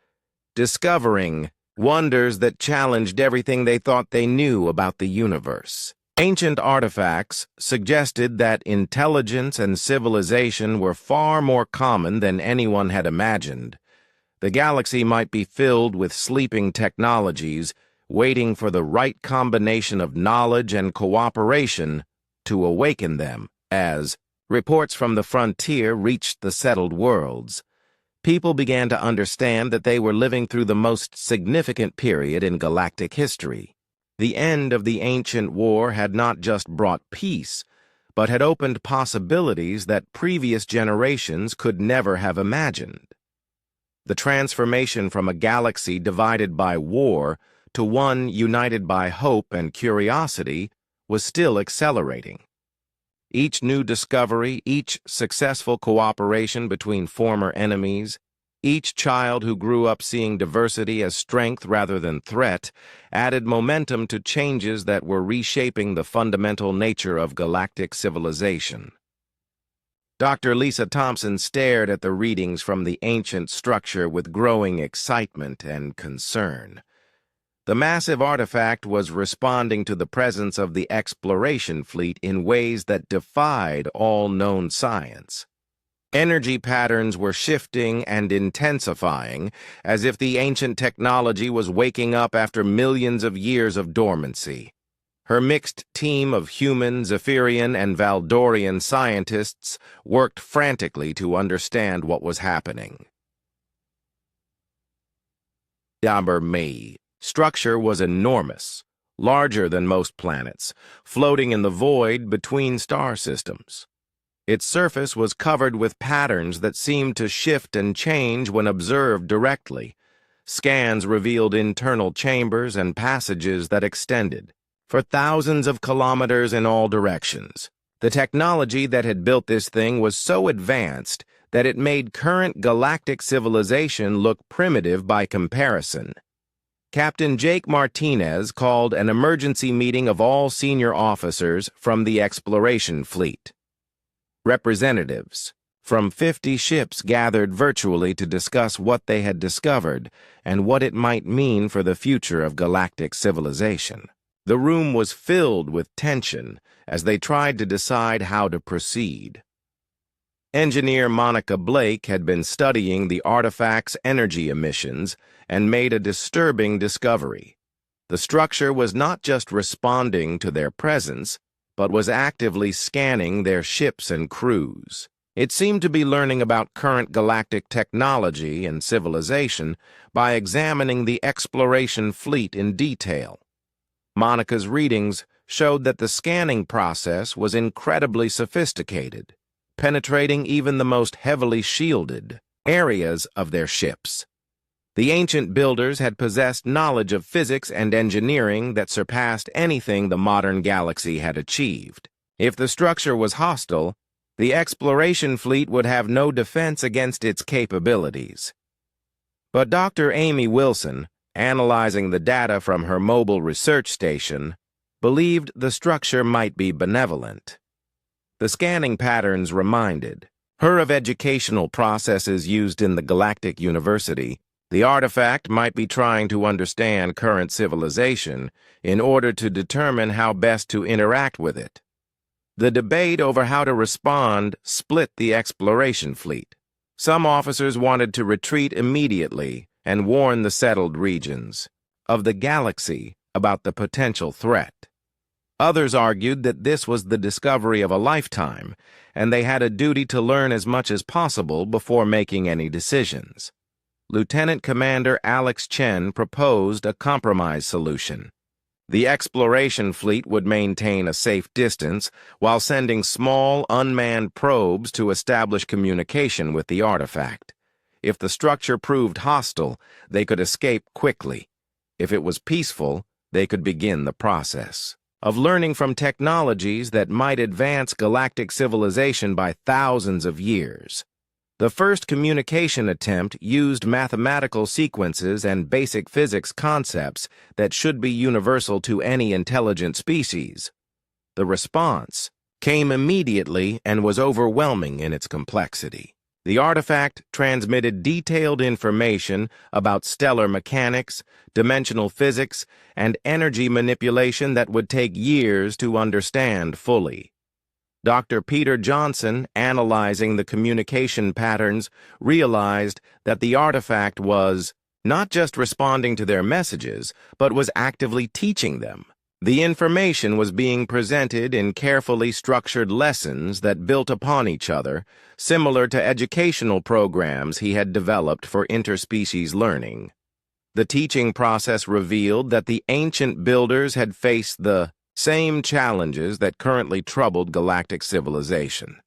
discovering wonders that challenged everything they thought they knew about the universe. Ancient artifacts suggested that intelligence and civilization were far more common than anyone had imagined. The galaxy might be filled with sleeping technologies, waiting for the right combination of knowledge and cooperation to awaken them. As reports from the frontier reached the settled worlds, people began to understand that they were living through the most significant period in galactic history. The end of the ancient war had not just brought peace, but had opened possibilities that previous generations could never have imagined. The transformation from a galaxy divided by war to one united by hope and curiosity was still accelerating. Each new discovery, each successful cooperation between former enemies, each child who grew up seeing diversity as strength rather than threat, added momentum to changes that were reshaping the fundamental nature of galactic civilization. Dr. Lisa Thompson stared at the readings from the ancient structure with growing excitement and concern. The massive artifact was responding to the presence of the exploration fleet in ways that defied all known science. Energy patterns were shifting and intensifying, as if the ancient technology was waking up after millions of years of dormancy. Her mixed team of human, Zephyrian, and Valdorian scientists worked frantically to understand what was happening. The structure was enormous, larger than most planets, floating in the void between star systems. Its surface was covered with patterns that seemed to shift and change when observed directly. Scans revealed internal chambers and passages that extended for thousands of kilometers in all directions. The technology that had built this thing was so advanced that it made current galactic civilization look primitive by comparison. Captain Jake Martinez called an emergency meeting of all senior officers from the exploration fleet. Representatives from 50 ships gathered virtually to discuss what they had discovered and what it might mean for the future of galactic civilization. The room was filled with tension as they tried to decide how to proceed. Engineer Monica Blake had been studying the artifact's energy emissions and made a disturbing discovery. The structure was not just responding to their presence, but was actively scanning their ships and crews. It seemed to be learning about current galactic technology and civilization by examining the exploration fleet in detail. Monica's readings showed that the scanning process was incredibly sophisticated, penetrating even the most heavily shielded areas of their ships. The ancient builders had possessed knowledge of physics and engineering that surpassed anything the modern galaxy had achieved. If the structure was hostile, the exploration fleet would have no defense against its capabilities. But Dr. Amy Wilson, analyzing the data from her mobile research station, believed the structure might be benevolent. The scanning patterns reminded her of educational processes used in the Galactic University. The artifact might be trying to understand current civilization in order to determine how best to interact with it. The debate over how to respond split the exploration fleet. Some officers wanted to retreat immediately and warn the settled regions of the galaxy about the potential threat. Others argued that this was the discovery of a lifetime, and they had a duty to learn as much as possible before making any decisions. Lieutenant Commander Alex Chen proposed a compromise solution. The exploration fleet would maintain a safe distance while sending small, unmanned probes to establish communication with the artifact. If the structure proved hostile, they could escape quickly. If it was peaceful, they could begin the process of learning from technologies that might advance galactic civilization by thousands of years. The first communication attempt used mathematical sequences and basic physics concepts that should be universal to any intelligent species. The response came immediately and was overwhelming in its complexity. The artifact transmitted detailed information about stellar mechanics, dimensional physics, and energy manipulation that would take years to understand fully. Dr. Peter Johnson, analyzing the communication patterns, realized that the artifact was not just responding to their messages, but was actively teaching them. The information was being presented in carefully structured lessons that built upon each other, similar to educational programs he had developed for interspecies learning. The teaching process revealed that the ancient builders had faced the same challenges that currently troubled galactic civilization.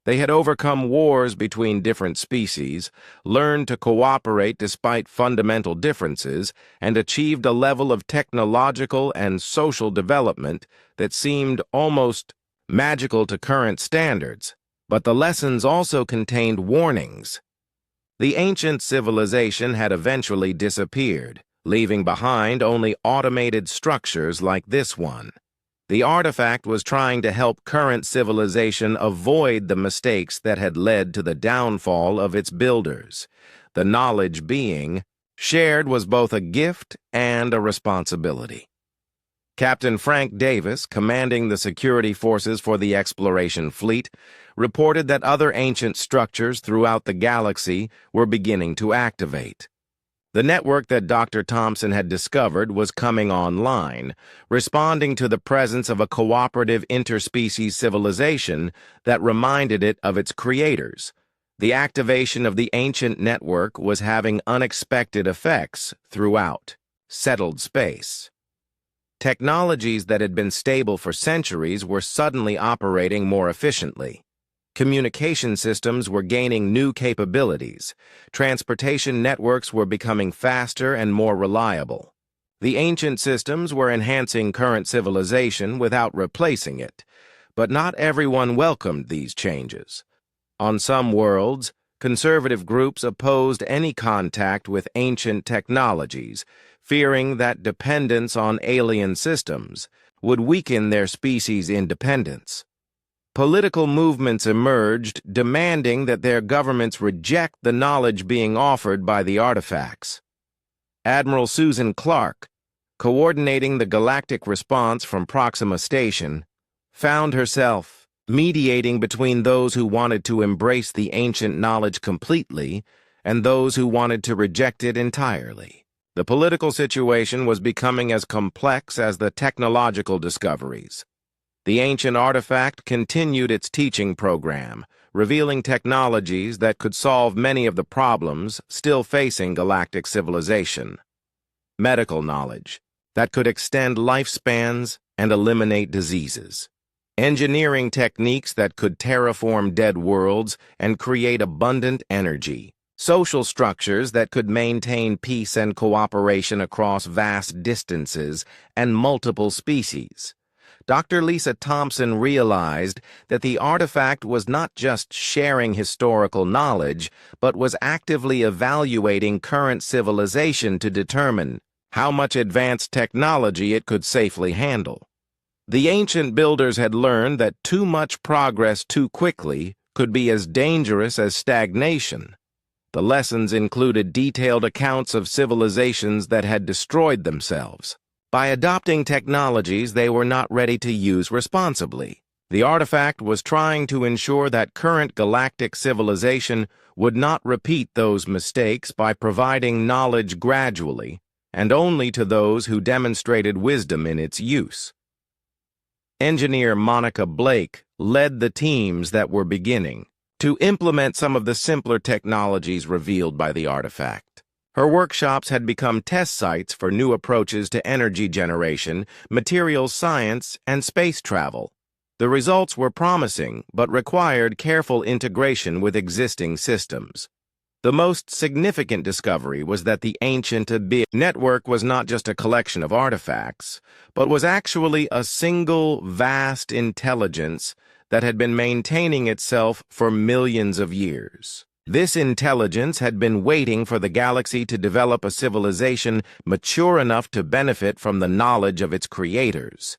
They had overcome wars between different species, learned to cooperate despite fundamental differences, and achieved a level of technological and social development that seemed almost magical to current standards, but the lessons also contained warnings. The ancient civilization had eventually disappeared, leaving behind only automated structures like this one. The artifact was trying to help current civilization avoid the mistakes that had led to the downfall of its builders. The knowledge being shared was both a gift and a responsibility. Captain Frank Davis, commanding the security forces for the exploration fleet, reported that other ancient structures throughout the galaxy were beginning to activate. The network that Dr. Thompson had discovered was coming online, responding to the presence of a cooperative interspecies civilization that reminded it of its creators. The activation of the ancient network was having unexpected effects throughout settled space. Technologies that had been stable for centuries were suddenly operating more efficiently. Communication systems were gaining new capabilities. Transportation networks were becoming faster and more reliable. The ancient systems were enhancing current civilization without replacing it, but not everyone welcomed these changes. On some worlds, conservative groups opposed any contact with ancient technologies, fearing that dependence on alien systems would weaken their species' independence. Political movements emerged, demanding that their governments reject the knowledge being offered by the artifacts. Admiral Susan Clark, coordinating the galactic response from Proxima Station, found herself mediating between those who wanted to embrace the ancient knowledge completely and those who wanted to reject it entirely. The political situation was becoming as complex as the technological discoveries. The ancient artifact continued its teaching program, revealing technologies that could solve many of the problems still facing galactic civilization. Medical knowledge that could extend lifespans and eliminate diseases. Engineering techniques that could terraform dead worlds and create abundant energy. Social structures that could maintain peace and cooperation across vast distances and multiple species. Dr. Lisa Thompson realized that the artifact was not just sharing historical knowledge, but was actively evaluating current civilization to determine how much advanced technology it could safely handle. The ancient builders had learned that too much progress too quickly could be as dangerous as stagnation. The lessons included detailed accounts of civilizations that had destroyed themselves. By adopting technologies they were not ready to use responsibly, the artifact was trying to ensure that current galactic civilization would not repeat those mistakes by providing knowledge gradually and only to those who demonstrated wisdom in its use. Engineer Monica Blake led the teams that were beginning to implement some of the simpler technologies revealed by the artifact. Her workshops had become test sites for new approaches to energy generation, materials science, and space travel. The results were promising, but required careful integration with existing systems. The most significant discovery was that the ancient network was not just a collection of artifacts, but was actually a single, vast intelligence that had been maintaining itself for millions of years. This intelligence had been waiting for the galaxy to develop a civilization mature enough to benefit from the knowledge of its creators.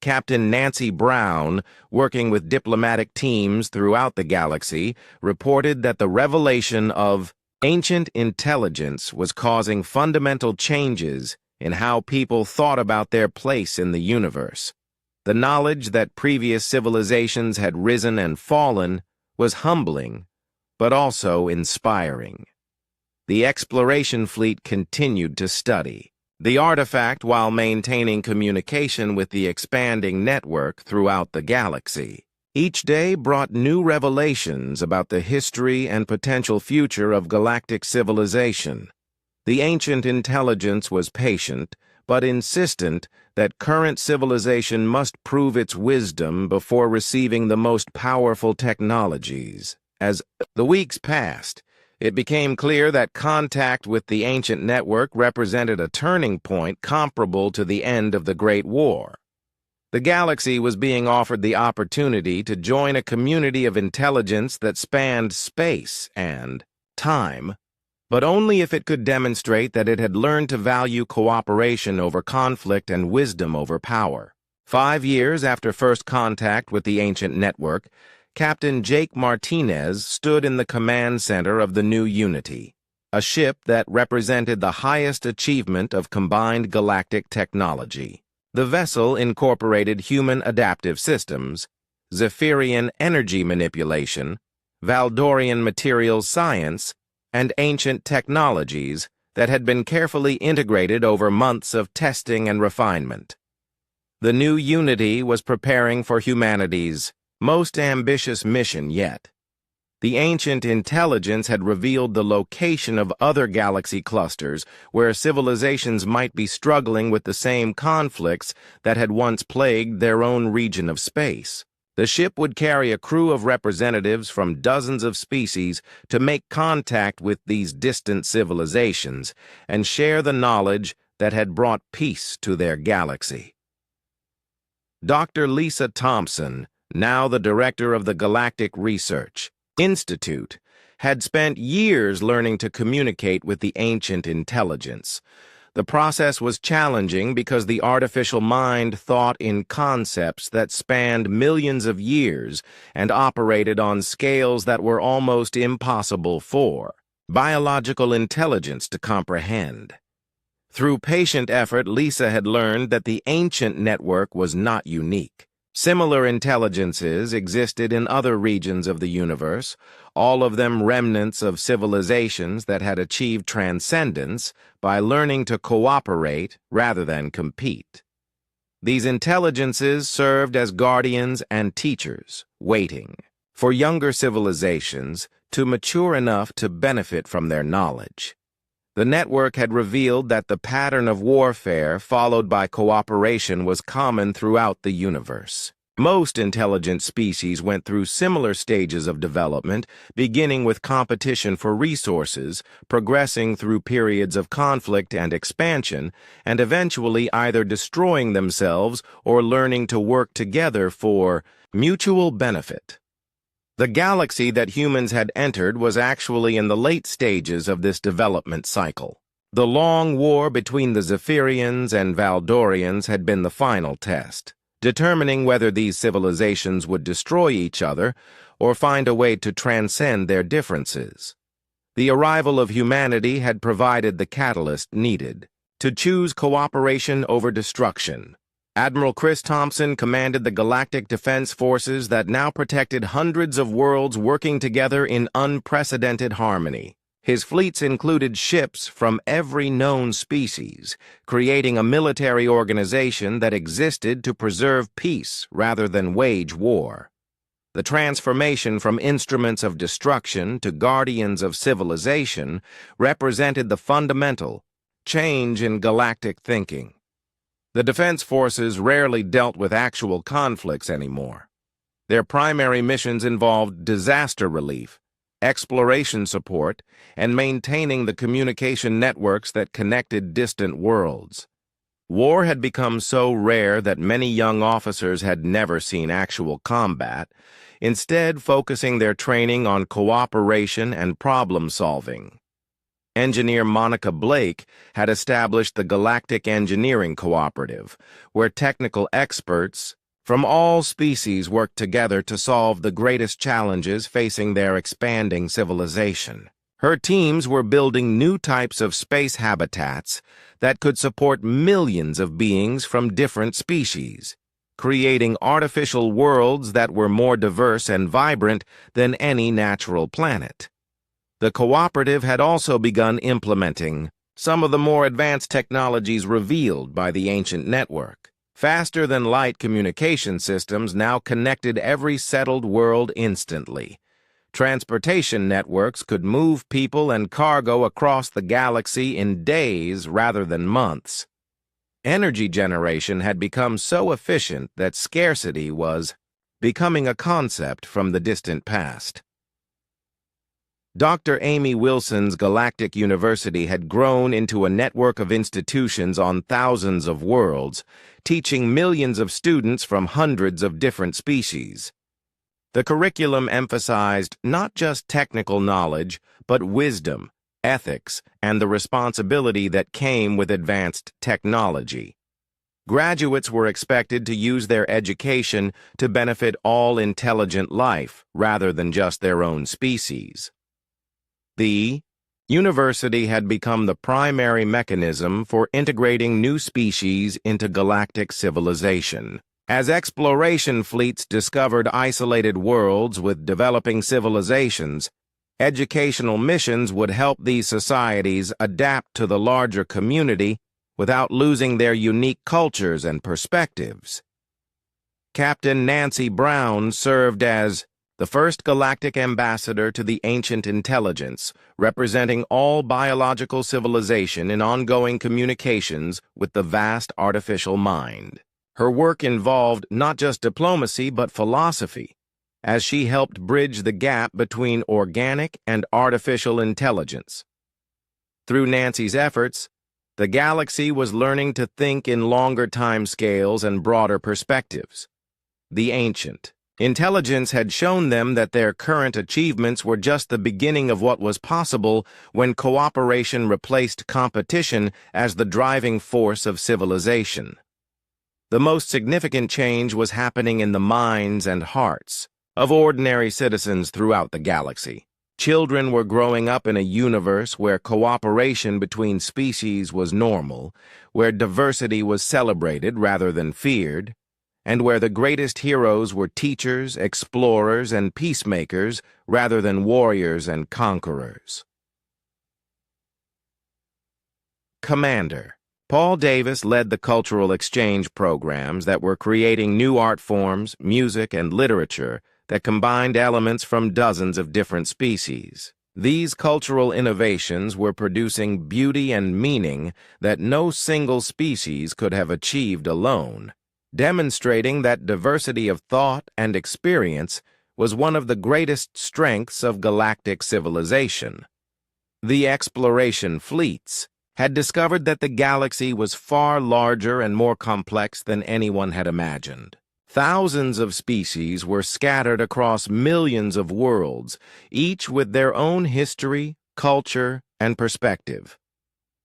Captain Nancy Brown, working with diplomatic teams throughout the galaxy, reported that the revelation of ancient intelligence was causing fundamental changes in how people thought about their place in the universe. The knowledge that previous civilizations had risen and fallen was humbling, but also inspiring. The exploration fleet continued to study the artifact while maintaining communication with the expanding network throughout the galaxy. Each day brought new revelations about the history and potential future of galactic civilization. The ancient intelligence was patient, but insistent that current civilization must prove its wisdom before receiving the most powerful technologies. As the weeks passed, it became clear that contact with the ancient network represented a turning point comparable to the end of the Great War. The galaxy was being offered the opportunity to join a community of intelligence that spanned space and time, but only if it could demonstrate that it had learned to value cooperation over conflict and wisdom over power. 5 years after first contact with the ancient network, Captain Jake Martinez stood in the command center of the new Unity, a ship that represented the highest achievement of combined galactic technology. The vessel incorporated human adaptive systems, Zephyrian energy manipulation, Valdorian materials science, and ancient technologies that had been carefully integrated over months of testing and refinement. The new Unity was preparing for humanity's most ambitious mission yet. The ancient intelligence had revealed the location of other galaxy clusters where civilizations might be struggling with the same conflicts that had once plagued their own region of space. The ship would carry a crew of representatives from dozens of species to make contact with these distant civilizations and share the knowledge that had brought peace to their galaxy. Dr. Lisa Thompson, now the director of the Galactic Research Institute, had spent years learning to communicate with the ancient intelligence. The process was challenging because the artificial mind thought in concepts that spanned millions of years and operated on scales that were almost impossible for biological intelligence to comprehend. Through patient effort, Lisa had learned that the ancient network was not unique. Similar intelligences existed in other regions of the universe, all of them remnants of civilizations that had achieved transcendence by learning to cooperate rather than compete. These intelligences served as guardians and teachers, waiting for younger civilizations to mature enough to benefit from their knowledge. The network had revealed that the pattern of warfare followed by cooperation was common throughout the universe. Most intelligent species went through similar stages of development, beginning with competition for resources, progressing through periods of conflict and expansion, and eventually either destroying themselves or learning to work together for mutual benefit. The galaxy that humans had entered was actually in the late stages of this development cycle. The long war between the Zephyrians and Valdorians had been the final test, determining whether these civilizations would destroy each other or find a way to transcend their differences. The arrival of humanity had provided the catalyst needed to choose cooperation over destruction. Admiral Chris Thompson commanded the Galactic Defense Forces that now protected hundreds of worlds working together in unprecedented harmony. His fleets included ships from every known species, creating a military organization that existed to preserve peace rather than wage war. The transformation from instruments of destruction to guardians of civilization represented the fundamental change in galactic thinking. The defense forces rarely dealt with actual conflicts anymore. Their primary missions involved disaster relief, exploration support, and maintaining the communication networks that connected distant worlds. War had become so rare that many young officers had never seen actual combat, instead focusing their training on cooperation and problem-solving. Engineer Monica Blake had established the Galactic Engineering Cooperative, where technical experts from all species worked together to solve the greatest challenges facing their expanding civilization. Her teams were building new types of space habitats that could support millions of beings from different species, creating artificial worlds that were more diverse and vibrant than any natural planet. The cooperative had also begun implementing some of the more advanced technologies revealed by the ancient network. Faster-than-light communication systems now connected every settled world instantly. Transportation networks could move people and cargo across the galaxy in days rather than months. Energy generation had become so efficient that scarcity was becoming a concept from the distant past. Dr. Amy Wilson's Galactic University had grown into a network of institutions on thousands of worlds, teaching millions of students from hundreds of different species. The curriculum emphasized not just technical knowledge, but wisdom, ethics, and the responsibility that came with advanced technology. Graduates were expected to use their education to benefit all intelligent life rather than just their own species. The university had become the primary mechanism for integrating new species into galactic civilization. As exploration fleets discovered isolated worlds with developing civilizations, educational missions would help these societies adapt to the larger community without losing their unique cultures and perspectives. Captain Nancy Brown served as the first galactic ambassador to the ancient intelligence, representing all biological civilization in ongoing communications with the vast artificial mind. Her work involved not just diplomacy but philosophy, as she helped bridge the gap between organic and artificial intelligence. Through Nancy's efforts, the galaxy was learning to think in longer timescales and broader perspectives. The ancient intelligence had shown them that their current achievements were just the beginning of what was possible when cooperation replaced competition as the driving force of civilization. The most significant change was happening in the minds and hearts of ordinary citizens throughout the galaxy. Children were growing up in a universe where cooperation between species was normal, where diversity was celebrated rather than feared, and where the greatest heroes were teachers, explorers, and peacemakers rather than warriors and conquerors. Commander Paul Davis led the cultural exchange programs that were creating new art forms, music, and literature that combined elements from dozens of different species. These cultural innovations were producing beauty and meaning that no single species could have achieved alone, demonstrating that diversity of thought and experience was one of the greatest strengths of galactic civilization. The exploration fleets had discovered that the galaxy was far larger and more complex than anyone had imagined. Thousands of species were scattered across millions of worlds, each with their own history, culture, and perspective.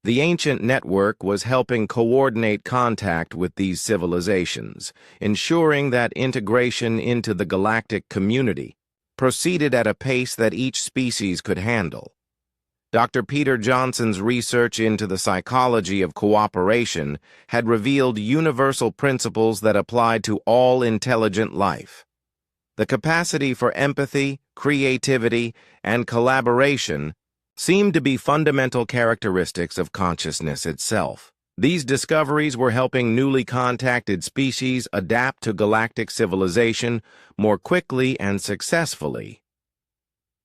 The ancient network was helping coordinate contact with these civilizations, ensuring that integration into the galactic community proceeded at a pace that each species could handle. Dr. Peter Johnson's research into the psychology of cooperation had revealed universal principles that applied to all intelligent life. The capacity for empathy, creativity, and collaboration seemed to be fundamental characteristics of consciousness itself. These discoveries were helping newly contacted species adapt to galactic civilization more quickly and successfully.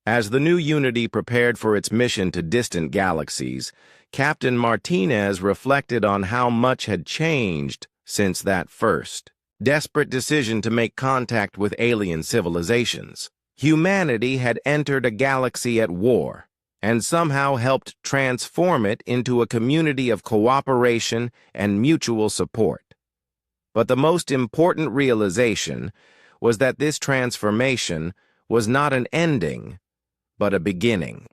As the new Unity prepared for its mission to distant galaxies, Captain Martinez reflected on how much had changed since that first desperate decision to make contact with alien civilizations. Humanity had entered a galaxy at war, and somehow helped transform it into a community of cooperation and mutual support. But the most important realization was that this transformation was not an ending, but a beginning.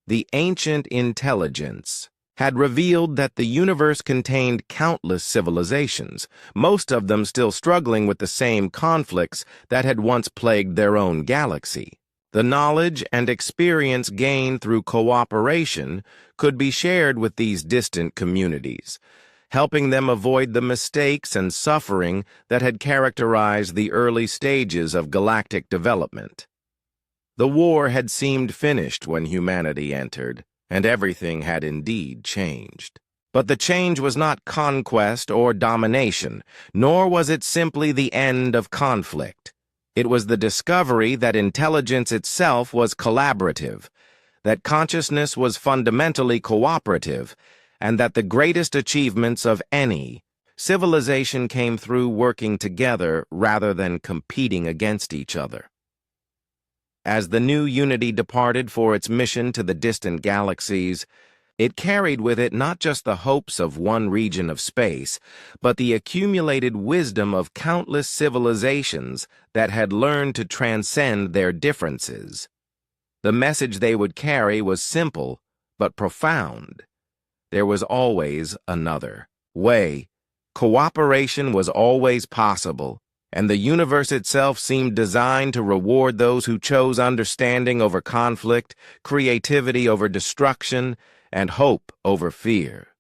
The ancient intelligence had revealed that the universe contained countless civilizations, most of them still struggling with the same conflicts that had once plagued their own galaxy. The knowledge and experience gained through cooperation could be shared with these distant communities, helping them avoid the mistakes and suffering that had characterized the early stages of galactic development. The war had seemed finished when humanity entered, and everything had indeed changed. But the change was not conquest or domination, nor was it simply the end of conflict. It was the discovery that intelligence itself was collaborative, that consciousness was fundamentally cooperative, and that the greatest achievements of any civilization came through working together rather than competing against each other. As the new Unity departed for its mission to the distant galaxies, it carried with it not just the hopes of one region of space, but the accumulated wisdom of countless civilizations that had learned to transcend their differences. The message they would carry was simple, but profound. There was always another way. Cooperation was always possible, and the universe itself seemed designed to reward those who chose understanding over conflict, creativity over destruction, and hope over fear.